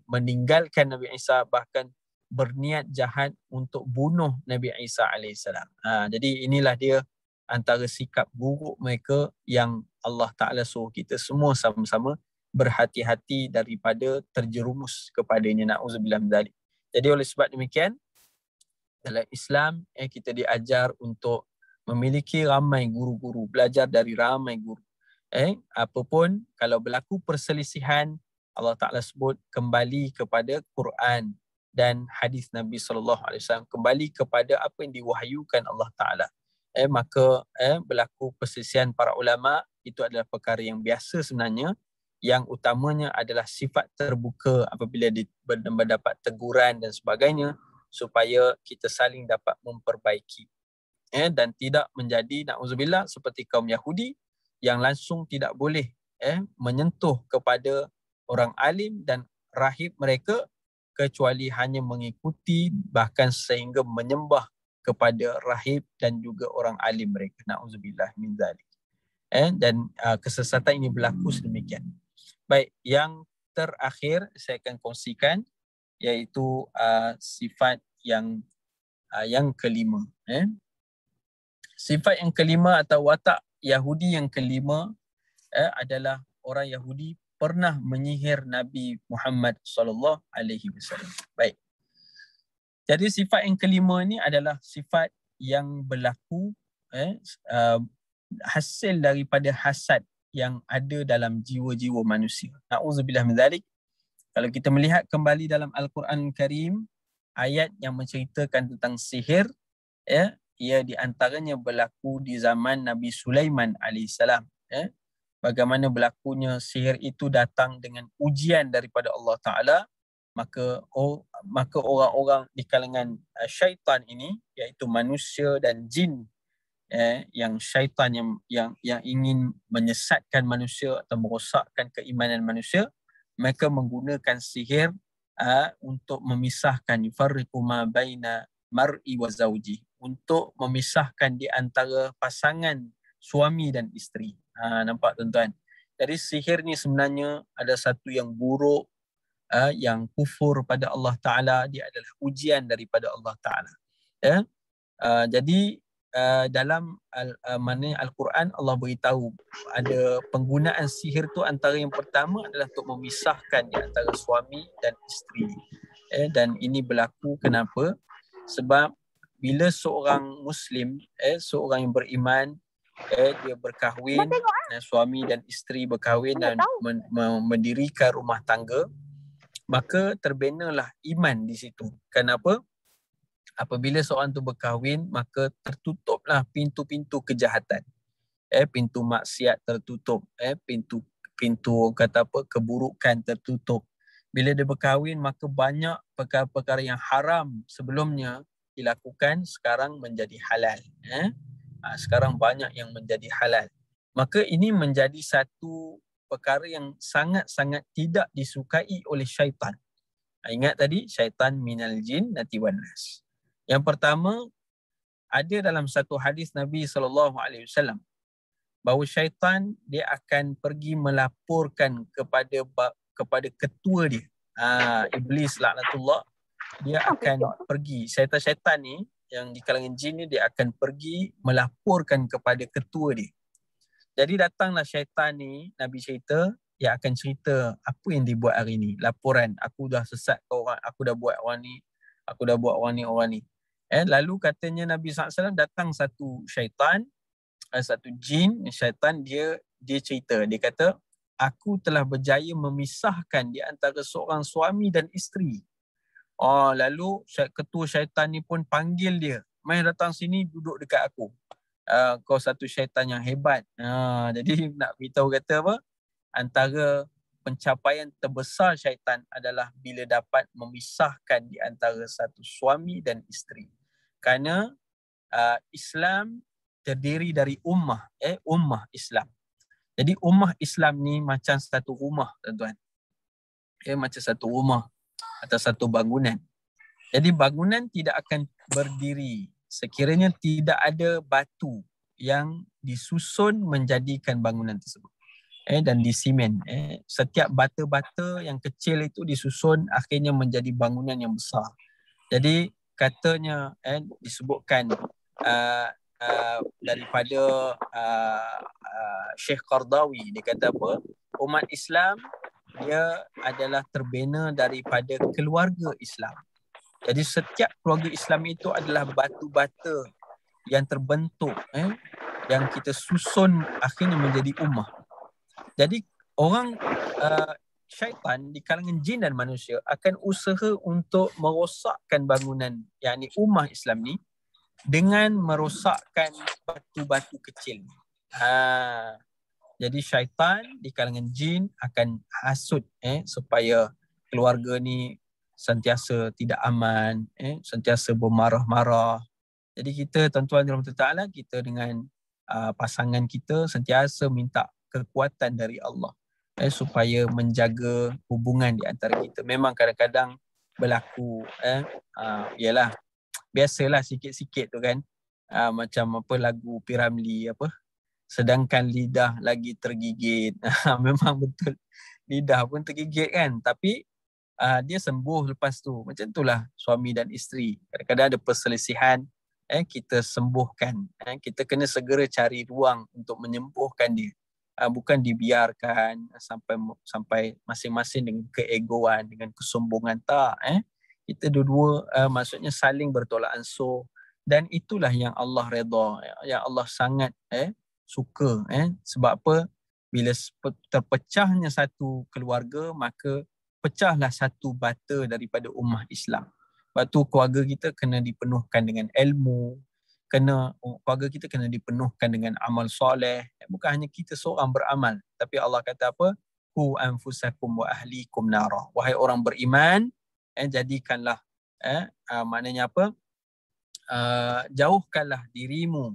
meninggalkan Nabi Isa, bahkan berniat jahat untuk bunuh Nabi Isa alaihissalam. Jadi inilah dia antara sikap buruk mereka yang Allah Ta'ala suruh kita semua sama-sama berhati-hati daripada terjerumus kepadanya. Na'udzubillah min dzalik. Jadi oleh sebab demikian, Dalam Islam kita diajar untuk memiliki ramai guru-guru, belajar dari ramai guru. Apapun kalau berlaku perselisihan, Allah Ta'ala sebut kembali kepada Quran dan hadis Nabi SAW, kembali kepada apa yang diwahyukan Allah Ta'ala. Maka berlaku perselisihan para ulama itu adalah perkara yang biasa sebenarnya. Yang utamanya adalah sifat terbuka apabila mendapat teguran dan sebagainya, supaya kita saling dapat memperbaiki. Dan tidak menjadi, na'udzubillah, seperti kaum Yahudi yang langsung tidak boleh menyentuh kepada orang alim dan rahib mereka, kecuali hanya mengikuti, bahkan sehingga menyembah kepada rahib dan juga orang alim mereka. Na'udzubillah min zalik. Dan kesesatan ini berlaku sedemikian. Baik, yang terakhir saya akan kongsikan iaitu sifat yang kelima. Sifat yang kelima atau watak Yahudi yang kelima adalah orang Yahudi pernah menyihir Nabi Muhammad sallallahu alaihi wasallam. Baik. Jadi sifat yang kelima ni adalah sifat yang berlaku hasil daripada hasad yang ada dalam jiwa-jiwa manusia. Na'udzubillah min zalik. Kalau kita melihat kembali dalam Al-Quran Karim, ayat yang menceritakan tentang sihir, ia di antaranya berlaku di zaman Nabi Sulaiman AS. Bagaimana berlakunya sihir itu datang dengan ujian daripada Allah Ta'ala, maka orang-orang di kalangan syaitan ini, iaitu manusia dan jin, yang syaitan yang ingin menyesatkan manusia atau merosakkan keimanan manusia, mereka menggunakan sihir untuk memisahkan, yufarriqu ma baina mar'i wa zawji, untuk memisahkan di antara pasangan suami dan isteri. Nampak tuan-tuan? Jadi sihir ni sebenarnya ada satu yang buruk, yang kufur pada Allah Ta'ala. Dia adalah ujian daripada Allah Ta'ala. Jadi dalam Al-Quran Allah beritahu ada penggunaan sihir tu, antara yang pertama adalah untuk memisahkan di antara suami dan isteri. Dan ini berlaku kenapa? Sebab bila seorang Muslim, seorang yang beriman, dia berkahwin, suami dan isteri berkahwin dan mendirikan rumah tangga, maka terbenalah iman di situ. Kenapa? Apabila seorang tu berkahwin, maka tertutuplah pintu-pintu kejahatan. Pintu maksiat tertutup, pintu kata apa, keburukan tertutup. Bila dia berkahwin, maka banyak perkara-perkara yang haram sebelumnya dilakukan sekarang menjadi halal. Sekarang banyak yang menjadi halal. Maka ini menjadi satu perkara yang sangat-sangat tidak disukai oleh syaitan. Ingat tadi, syaitan minal jin nati wan nas. Yang pertama, ada dalam satu hadis Nabi SAW bahawa syaitan dia akan pergi melaporkan kepada ketua dia, Iblis laknatullah. Dia akan pergi, syaitan-syaitan ni yang di kalangan jin ni, dia akan pergi melaporkan kepada ketua dia. Jadi datanglah syaitan ni, Nabi cerita, dia akan cerita apa yang dibuat hari ni. Laporan, aku dah sesat ke orang, aku dah buat orang ni, aku dah buat orang ni. Lalu katanya Nabi SAW datang satu syaitan, satu jin, syaitan, dia cerita, dia kata, aku telah berjaya memisahkan di antara seorang suami dan isteri. Lalu ketua syaitan ni pun panggil dia, mai datang sini, duduk dekat aku. Kau satu syaitan yang hebat. Jadi nak beritahu kata apa? Antara pencapaian terbesar syaitan adalah bila dapat memisahkan di antara satu suami dan isteri. Kerana Islam terdiri dari ummah Islam. Jadi ummah Islam ni macam satu rumah, tuan-tuan. Macam satu rumah atau satu bangunan. Jadi bangunan tidak akan berdiri sekiranya tidak ada batu yang disusun menjadikan bangunan tersebut. Dan disimen. Setiap bata-bata yang kecil itu disusun akhirnya menjadi bangunan yang besar. Jadi katanya disebutkan daripada Syekh Qardawi, dia kata apa? Umat Islam dia adalah terbina daripada keluarga Islam. Jadi setiap keluarga Islam itu adalah batu bata yang terbentuk, yang kita susun akhirnya menjadi ummah. Jadi orang syaitan di kalangan jin dan manusia akan usaha untuk merosakkan bangunan yakni ummah Islam ni dengan merosakkan batu-batu kecil. Jadi syaitan di kalangan jin akan hasut supaya keluarga ni sentiasa tidak aman, sentiasa bermarah-marah. Jadi kita tuan-tuan dirahmati Ta'ala, kita dengan pasangan kita sentiasa minta kekuatan dari Allah supaya menjaga hubungan di antara kita. Memang kadang-kadang berlaku yalah, biasalah sikit-sikit tu kan, macam apa lagu Piramli apa, sedangkan lidah lagi tergigit. Memang betul, lidah pun tergigit kan, tapi dia sembuh lepas tu. Macam itulah suami dan isteri, kadang-kadang ada perselisihan, kita sembuhkan. Kita kena segera cari ruang untuk menyembuhkan dia, bukan dibiarkan sampai masing-masing dengan keegoan, dengan kesombongan. Tak, kita dua-dua maksudnya saling bertolak ansur, dan itulah yang Allah redha, yang Allah sangat suka. Sebab apa? Bila terpecahnya satu keluarga, maka pecahlah satu bata daripada ummah Islam. Sebab tu keluarga kita kena dipenuhkan dengan ilmu, keluarga kita kena dipenuhkan dengan amal soleh. Bukan hanya kita seorang beramal, tapi Allah kata apa? Qu anfusakum wa ahlikum nara. Wahai orang beriman, jadikanlah maknanya apa? Jauhkanlah dirimu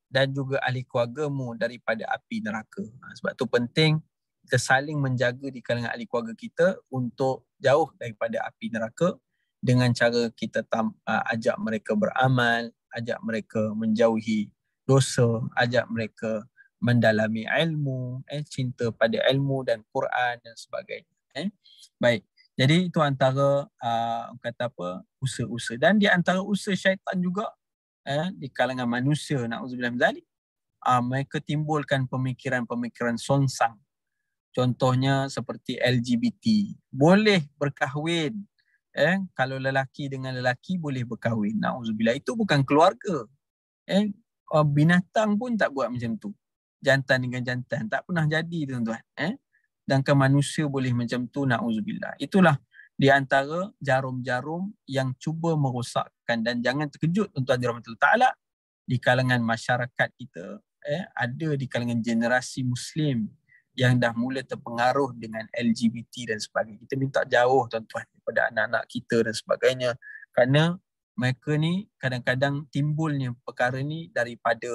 dan juga ahli keluargamu daripada api neraka. Sebab tu penting kita saling menjaga di kalangan ahli keluarga kita untuk jauh daripada api neraka, dengan cara kita ajak mereka beramal, ajak mereka menjauhi dosa, ajak mereka mendalami ilmu, cinta pada ilmu dan Quran dan sebagainya. Baik. Jadi itu antara kata apa, usaha-usaha. Dan di antara usaha syaitan juga di kalangan manusia, na'udzubillah min zalik, mereka timbulkan pemikiran-pemikiran songsang. Contohnya seperti LGBT. Boleh berkahwin. Kalau lelaki dengan lelaki boleh berkahwin. Na'udzubillah, itu bukan keluarga. Binatang pun tak buat macam tu. Jantan dengan jantan tak pernah jadi, tuan-tuan. Sedangkan manusia boleh macam tu, na'udzubillah. Itulah di antara jarum-jarum yang cuba merosakkan. Dan jangan terkejut, tuan-tuan dirahmati Ta'ala, di kalangan masyarakat kita, ada di kalangan generasi Muslim yang dah mula terpengaruh dengan LGBT dan sebagainya. Kita minta jauh, tuan-tuan, daripada anak-anak kita dan sebagainya. Kerana mereka ni kadang-kadang timbulnya perkara ni daripada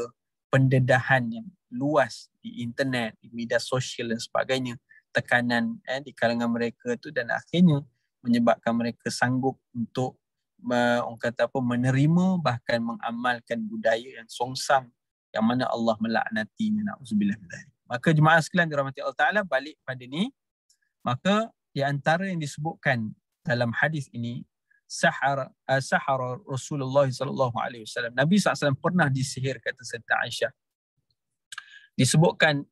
pendedahan yang luas di internet, di media sosial dan sebagainya. Tekanan di kalangan mereka tu, dan akhirnya menyebabkan mereka sanggup untuk orang kata apa, menerima bahkan mengamalkan budaya yang songsang yang mana Allah melaknatinya. Na'udzubillah min dzalik. Maka jemaah sekalian dirahmati Allah Ta'ala, balik pada ni, maka di antara yang disebutkan dalam hadis ini, sahara Rasulullah sallallahu alaihi wasallam. Nabi SAW pernah disihir, kata Sayyidah Aisyah. Disebutkan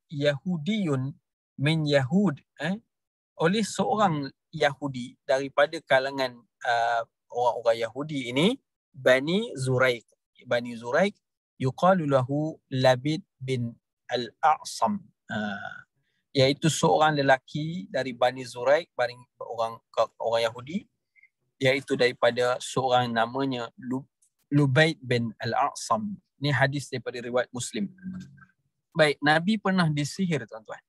Yahudiyun min Yahud, oleh seorang Yahudi daripada kalangan orang-orang Yahudi ini, Bani Zuraik. Bani Zuraik yuqalu lahu Labid bin Al-A'sam, iaitu seorang lelaki dari Bani Zuraik, orang Yahudi, iaitu daripada seorang namanya Lubaid bin Al-A'sam. Ini hadis daripada riwayat Muslim. Baik, Nabi pernah disihir, tuan-tuan.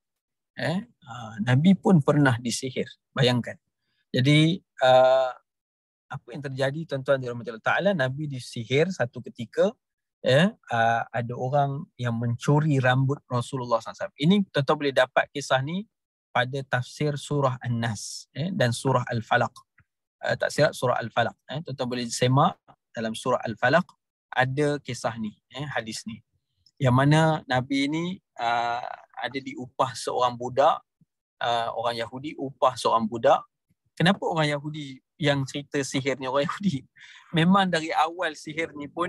Nabi pun pernah disihir. Bayangkan. Jadi apa yang terjadi, tuan-tuan dirahmati Allah Ta'ala, Nabi disihir satu ketika. Ada orang yang mencuri rambut Rasulullah SAW. Ini tuan-tuan boleh dapat kisah ni pada tafsir surah An-Nas dan surah Al-Falaq. Tak silap surah Al-Falaq. Tuan-tuan boleh semak dalam surah Al-Falaq, ada kisah ni, hadis ni. Yang mana Nabi ni ada diupah seorang budak, orang Yahudi upah seorang budak. Kenapa orang Yahudi yang cerita sihir ni orang Yahudi? Memang dari awal sihir ni pun,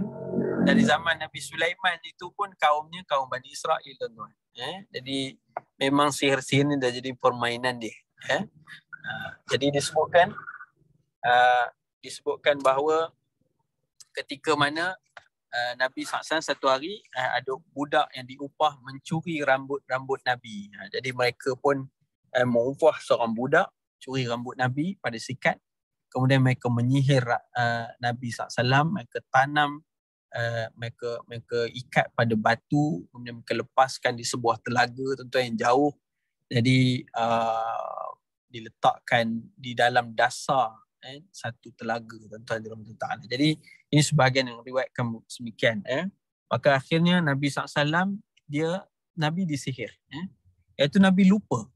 dari zaman Nabi Sulaiman itu pun kaumnya kaum Bani Israel, tuan-tuan. Jadi memang sihir-sihir ni dah jadi permainan dia. Jadi disebutkan disebutkan bahawa ketika mana Nabi SAW satu hari ada budak yang diupah mencuri rambut Nabi. Jadi mereka pun mengupah seorang budak curi rambut Nabi pada sikat. Kemudian mereka menyihir Nabi SAW, mereka tanam, mereka ikat pada batu, kemudian mereka lepaskan di sebuah telaga tuan-tuan yang jauh. Jadi diletakkan di dalam dasar satu telaga tuan-tuan dirahmati Allah. Jadi ini sebahagian yang riwayatkan semikian. Maka akhirnya Nabi SAW Nabi disihir. Iaitu Nabi lupa.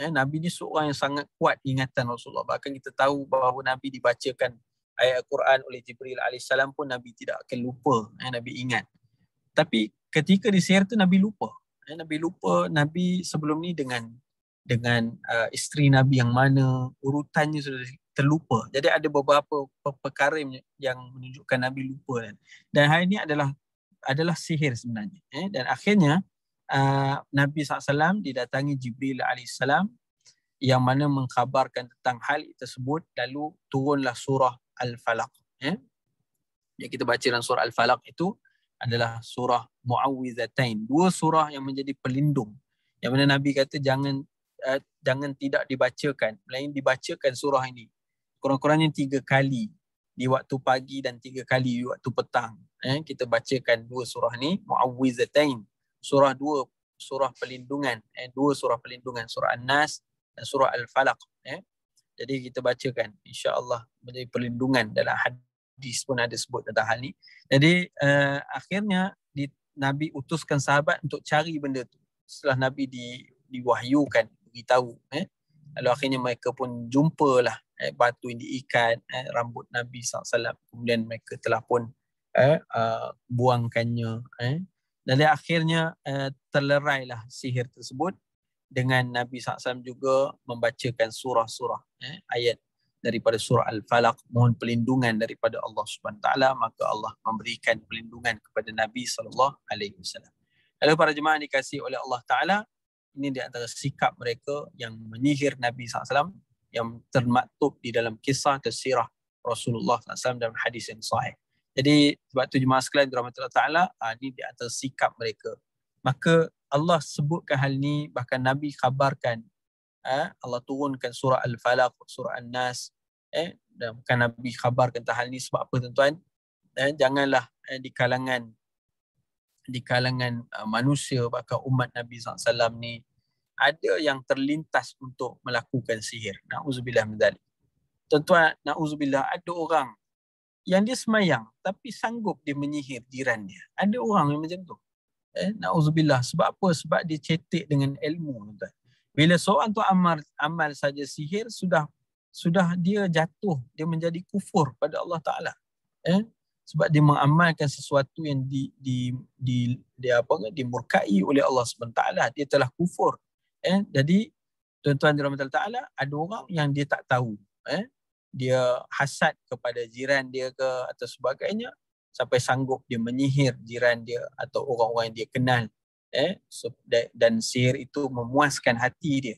Nabi ni seorang yang sangat kuat ingatan Rasulullah. Bahkan kita tahu bahawa Nabi dibacakan ayat Al-Quran oleh Jibril AS pun Nabi tidak akan lupa. Nabi ingat. Tapi ketika disihir tu Nabi lupa. Nabi sebelum ni dengan isteri Nabi yang mana, urutannya sudah terlupa. Jadi ada beberapa perkara yang menunjukkan Nabi lupa. Dan hal ini adalah sihir sebenarnya. Dan akhirnya Nabi SAW didatangi Jibril AS yang mana mengkhabarkan tentang hal tersebut, lalu turunlah surah Al-Falaq. Yang kita baca dalam surah Al-Falaq itu adalah surah Mu'awwizatain, dua surah yang menjadi pelindung. Yang mana Nabi kata jangan tidak dibacakan, melainkan dibacakan surah ini kurang-kurangnya 3 kali di waktu pagi dan 3 kali di waktu petang. Kita bacakan dua surah ni, Mu'awwizatain, surah pelindungan, dua surah pelindungan, surah An-Nas dan surah Al-Falaq. Jadi kita bacakan, insya-Allah menjadi perlindungan. Dalam hadis pun ada sebut tentang hal ni. Jadi akhirnya Nabi utuskan sahabat untuk cari benda tu. Setelah Nabi diwahyukan, beritahu, lalu akhirnya mereka pun jumpalah batu yang diikat rambut Nabi SAW. Kemudian mereka telah pun buangkannya. Dan akhirnya terlerailah sihir tersebut dengan Nabi SAW juga membacakan surah-surah ayat daripada surah Al-Falaq, mohon perlindungan daripada Allah Subhanahu Wa Taala, maka Allah memberikan perlindungan kepada Nabi SAW. Lalu para jemaah dikasihi oleh Allah Taala, ini di antara sikap mereka yang menyihir Nabi SAW yang termaktub di dalam kisah dan sirah Rasulullah SAW dalam hadis yang sahih. Jadi sebab tu jemaah sekalian dirahmati Allah Taala, ini di antara sikap mereka. Maka Allah sebutkan hal ni, bahkan Nabi khabarkan, Allah turunkan surah Al-Falaq, surah An-Nas, dan bukan Nabi khabarkan tentang hal ni sebab apa tuan-tuan? Janganlah di kalangan manusia, bahkan umat Nabi SAW ni ada yang terlintas untuk melakukan sihir. Na'udzubillah min dzalik. Tuan-tuan, na'udzubillah, ada orang yang dia semayang tapi sanggup dia menyihir jiran dia. Ada orang yang macam tu. Na'udzubillah. Sebab apa? Sebab dia cetek dengan ilmu, tuan-tuan. Bila seorang tu amal saja sihir, sudah dia jatuh, dia menjadi kufur pada Allah Ta'ala. Sebab dia mengamalkan sesuatu yang dimurkai oleh Allah SWT. Dia telah kufur. Jadi tuan-tuan dirahmati Allah Ta'ala, ada orang yang dia tak tahu, dia hasad kepada jiran dia ke atau sebagainya, sampai sanggup dia menyihir jiran dia atau orang-orang yang dia kenal, dan sihir itu memuaskan hati dia,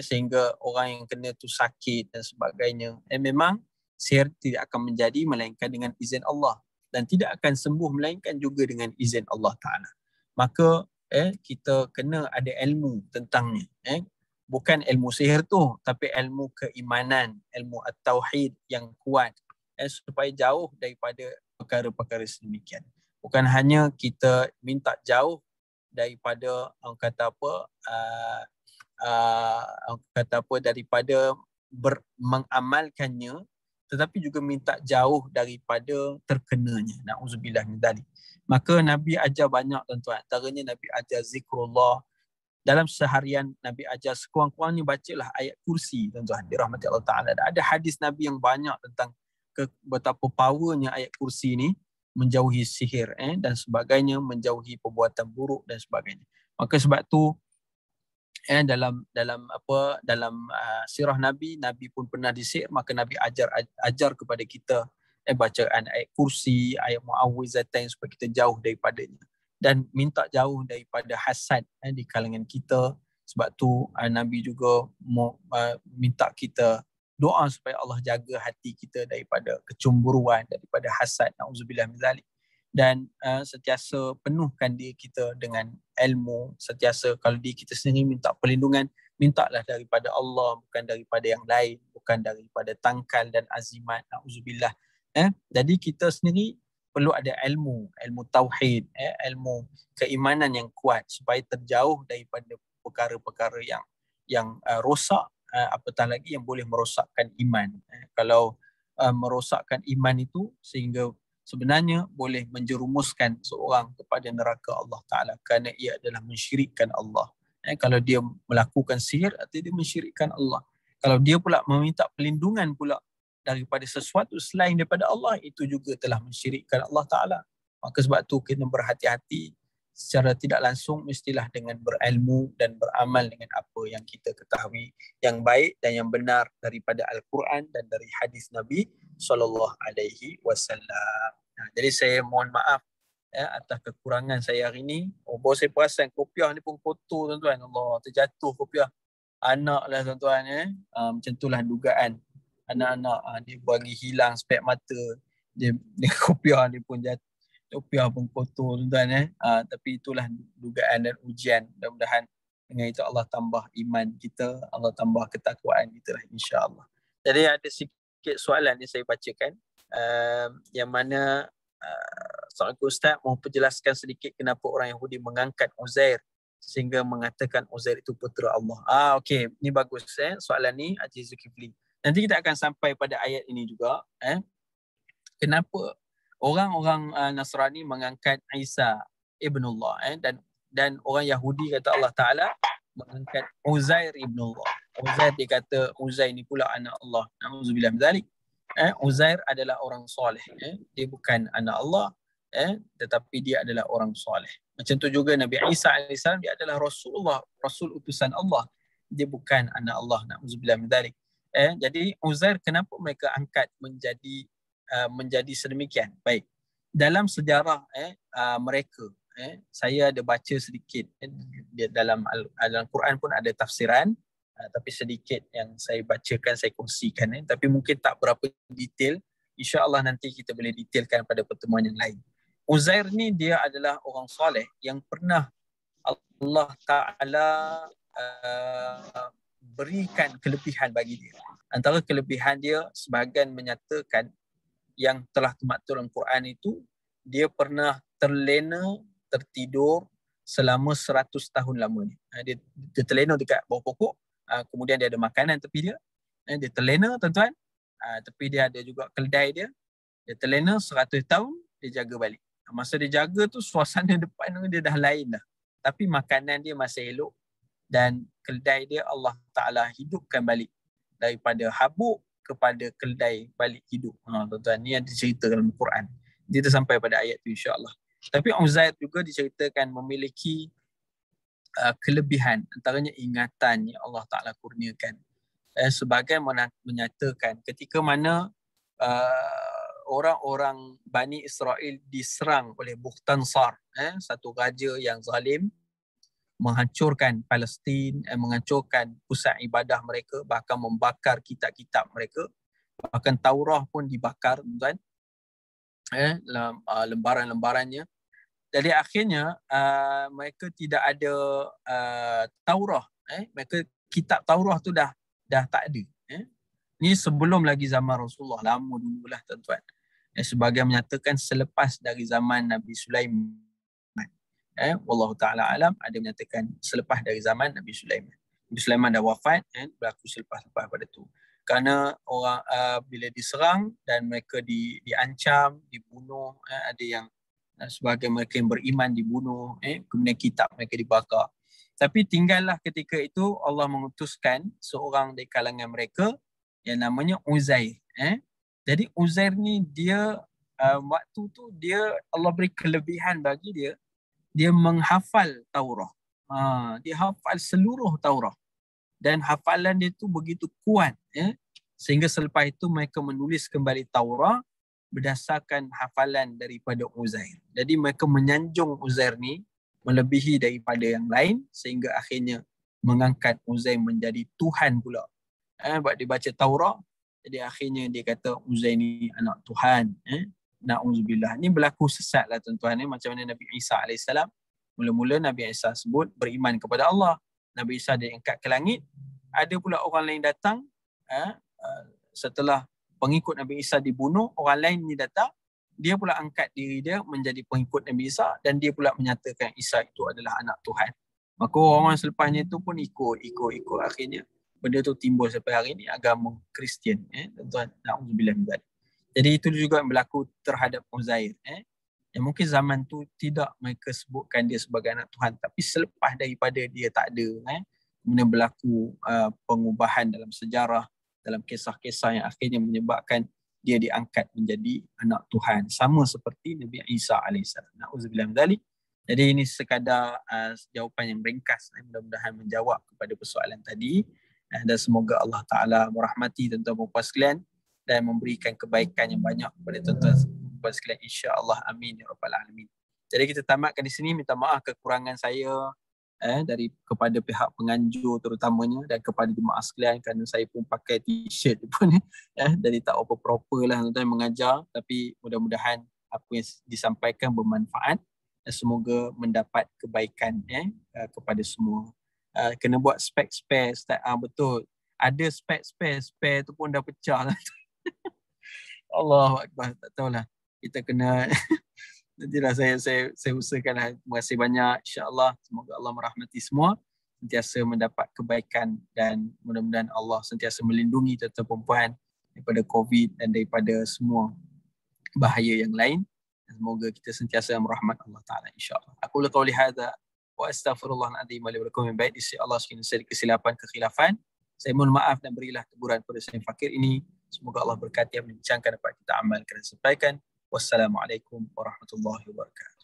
sehingga orang yang kena tu sakit dan sebagainya. Memang sihir tidak akan menjadi melainkan dengan izin Allah, dan tidak akan sembuh melainkan juga dengan izin Allah Ta'ala. Maka kita kena ada ilmu tentangnya. Bukan ilmu sihir tu, tapi ilmu keimanan, ilmu at-tauhid yang kuat, supaya jauh daripada perkara-perkara sedemikian. Bukan hanya kita minta jauh daripada daripada mengamalkannya, tetapi juga minta jauh daripada terkenanya. Na'udzubillah min dzalik. Maka Nabi ajar banyak, tuan-tuan. Antaranya Nabi ajar zikrullah. Dalam seharian Nabi ajar sekurang-kurangnya bacalah ayat kursi, tuan-tuan, dirahmati Allah Ta'ala. Ada hadis Nabi yang banyak tentang betapa powernya ayat kursi ni menjauhi sihir dan sebagainya, menjauhi perbuatan buruk dan sebagainya. Maka sebab tu dalam sirah Nabi pun pernah disihir, maka Nabi ajar kepada kita bacaan ayat kursi, ayat Mu'awwizatain, supaya kita jauh daripadanya dan minta jauh daripada hasad di kalangan kita. Sebab tu Nabi juga minta kita doa supaya Allah jaga hati kita daripada kecemburuan, daripada hasad, na'udzubillah min zalik. Dan sentiasa penuhkan diri kita dengan ilmu, sentiasa kalau diri kita sendiri minta perlindungan, mintalah daripada Allah, bukan daripada yang lain, bukan daripada tangkal dan azimat, na'udzubillah. Jadi kita sendiri perlu ada ilmu tauhid, ilmu keimanan yang kuat supaya terjauh daripada perkara-perkara yang rosak, apatah lagi yang boleh merosakkan iman. Kalau merosakkan iman itu sehingga sebenarnya boleh menjerumuskan seorang kepada neraka Allah Ta'ala kerana ia adalah mensyirikkan Allah. Kalau dia melakukan sihir, artinya dia mensyirikkan Allah. Kalau dia pula meminta perlindungan pula daripada sesuatu selain daripada Allah, itu juga telah mensyirikkan Allah Ta'ala. Maka sebab tu kita berhati-hati secara tidak langsung, mestilah dengan berilmu dan beramal dengan apa yang kita ketahui yang baik dan yang benar daripada Al-Quran dan dari hadis Nabi SAW. Jadi saya mohon maaf atas kekurangan saya hari ini. Baru saya perasan kopiah ni pun kotor tuan-tuan. Allah, terjatuh kopiah. Anak lah tuan-tuan. Macam itulah dugaan. Anak-anak dia bagi hilang spek mata. Dia kopiah ni pun jatuh. Kopiah pun kotor tuan-tuan. Tapi itulah dugaan dan ujian. Mudah-mudahan dengan itu Allah tambah iman kita. Allah tambah ketakwaan kita lah, insya-Allah. Jadi ada sikit soalan yang saya bacakan. Yang mana seorang ustaz mahu penjelaskan sedikit kenapa orang Yahudi mengangkat Uzair sehingga mengatakan Uzair itu putera Allah. Okey, ni bagus soalan ni Haji Zulkifli. Nanti kita akan sampai pada ayat ini juga. Kenapa orang-orang Nasrani mengangkat Isa ibnullah, dan orang Yahudi kata Allah Ta'ala mengangkat Uzair ibnullah. Uzair dia kata Uzair ni pula anak Allah. Na'udzubillah min zalik. Uzair adalah orang soleh. Dia bukan anak Allah, tetapi dia adalah orang soleh. Macam tu juga Nabi Isa AS, dia adalah Rasulullah, Rasul utusan Allah. Dia bukan anak Allah. Na'udzubillah min zalik. Jadi Uzair kenapa mereka angkat menjadi sedemikian? Baik. Dalam sejarah mereka, saya ada baca sedikit dalam Al-Quran pun ada tafsiran. Tapi sedikit yang saya bacakan, saya kongsikan. Tapi mungkin tak berapa detail. InsyaAllah nanti kita boleh detailkan pada pertemuan yang lain. Uzair ni dia adalah orang soleh yang pernah Allah Ta'ala berikan kelebihan bagi dia. Antara kelebihan dia, sebahagian menyatakan yang telah termaktub dalam Quran itu, dia pernah tertidur selama 100 tahun lamanya. Dia terlena dekat bawah pokok. Kemudian dia ada makanan tepi dia. Dia terlena tuan-tuan. Tepi dia ada juga keldai dia. Dia terlena 100 tahun, dia jaga balik. Masa dia jaga tu suasana depan dia dah lain dah. Tapi makanan dia masih elok. Dan keldai dia Allah Ta'ala hidupkan balik. Daripada habuk kepada keldai balik hidup. Tuan-tuan, ni yang diceritakan dalam Quran. Kita sampai pada ayat tu insya-Allah. Tapi Uzair juga diceritakan memiliki kelebihan, antaranya ingatan yang Allah Ta'ala kurniakan. Sebagai menyatakan ketika mana orang-orang Bani Israel diserang oleh Bukhtansar, satu raja yang zalim, menghancurkan Palestin, menghancurkan pusat ibadah mereka, bahkan membakar kitab-kitab mereka, bahkan Taurah pun dibakar, tuan, lembaran-lembarannya. Jadi akhirnya mereka tidak ada Taurah. Mereka kitab Taurah tu dah tak ada. Ni sebelum lagi zaman Rasulullah, lama dululah tuan-tuan. Sebagai menyatakan selepas dari zaman Nabi Sulaiman. Wallahu ta'ala alam, ada menyatakan selepas dari zaman Nabi Sulaiman. Nabi Sulaiman dah wafat, berlaku selepas-lepas pada tu. Kerana orang bila diserang dan mereka diancam, dibunuh, ada yang sebagai mereka yang beriman dibunuh, kemudian kitab mereka dibakar. Tapi tinggallah ketika itu Allah mengutuskan seorang dari kalangan mereka yang namanya Uzair. Jadi Uzair ni dia waktu tu dia Allah beri kelebihan bagi dia, dia menghafal Taurah. Dia hafal seluruh Taurah. Dan hafalan dia tu begitu kuat, sehingga selepas itu mereka menulis kembali Taurah berdasarkan hafalan daripada Uzair. Jadi mereka menyanjung Uzair ni melebihi daripada yang lain, sehingga akhirnya mengangkat Uzair menjadi Tuhan pula Buat dia baca Taurat. Jadi akhirnya dia kata Uzair ni anak Tuhan. Na'udzubillah. Ni berlaku sesat lah tuan-tuan. Macam mana Nabi Isa AS. Mula-mula Nabi Isa sebut beriman kepada Allah. Nabi Isa diangkat ke langit. Ada pula orang lain datang. Setelah pengikut Nabi Isa dibunuh, orang lain ni datang. Dia pula angkat diri dia menjadi pengikut Nabi Isa dan dia pula menyatakan Isa itu adalah anak Tuhan. Maka orang selepasnya itu pun ikut. Akhirnya benda tu timbul sampai hari ini agama Kristian. Tuan-tuan, na'udzubillah min dzalik. Jadi itu juga yang berlaku terhadap Uzair. Yang mungkin zaman tu tidak mereka sebutkan dia sebagai anak Tuhan, tapi selepas daripada dia tak ada, kemudian berlaku pengubahan dalam sejarah, dalam kisah-kisah yang akhirnya menyebabkan dia diangkat menjadi anak Tuhan, sama seperti Nabi Isa AS. Na'udzubillah min dzalik. Jadi ini sekadar jawapan yang ringkas, mudah-mudahan menjawab kepada persoalan tadi, dan semoga Allah Ta'ala merahmati tuan-tuan dan puan sekalian dan memberikan kebaikan yang banyak kepada tuan-tuan dan puan sekalian, insya-Allah. Amin ya rabbal alamin. Jadi kita tamatkan di sini. Minta maaf kekurangan saya dari kepada pihak penganjur terutamanya dan kepada jemaah sekalian, kerana saya pun pakai t-shirt pun jadi tak apa proper lah tuan-tuan mengajar, tapi mudah-mudahan apa yang disampaikan bermanfaat dan semoga mendapat kebaikan kepada semua. Kena buat spare Ustaz. Betul, ada spare tu pun dah pecah lah. Allahu Akbar, tak tahulah, kita kena nantilah saya usahakanlah. Terima kasih banyak, insya-Allah. Semoga Allah merahmati semua, sentiasa mendapat kebaikan dan mudah-mudahan Allah sentiasa melindungi tuan-tuan perempuan daripada COVID dan daripada semua bahaya yang lain. Semoga kita sentiasa merahmat Allah Ta'ala, insya-Allah. Aku qauli hadza wa astaghfirullahaladzim wa lakum min baiti Allah sekalian kesilapan kekhilafan. Saya mohon maaf dan berilah teguran pada saya fakir ini. Semoga Allah berkati yang membincangkan dapat kita amalkan dan sampaikan. Wassalamualaikum warahmatullahi wabarakatuh.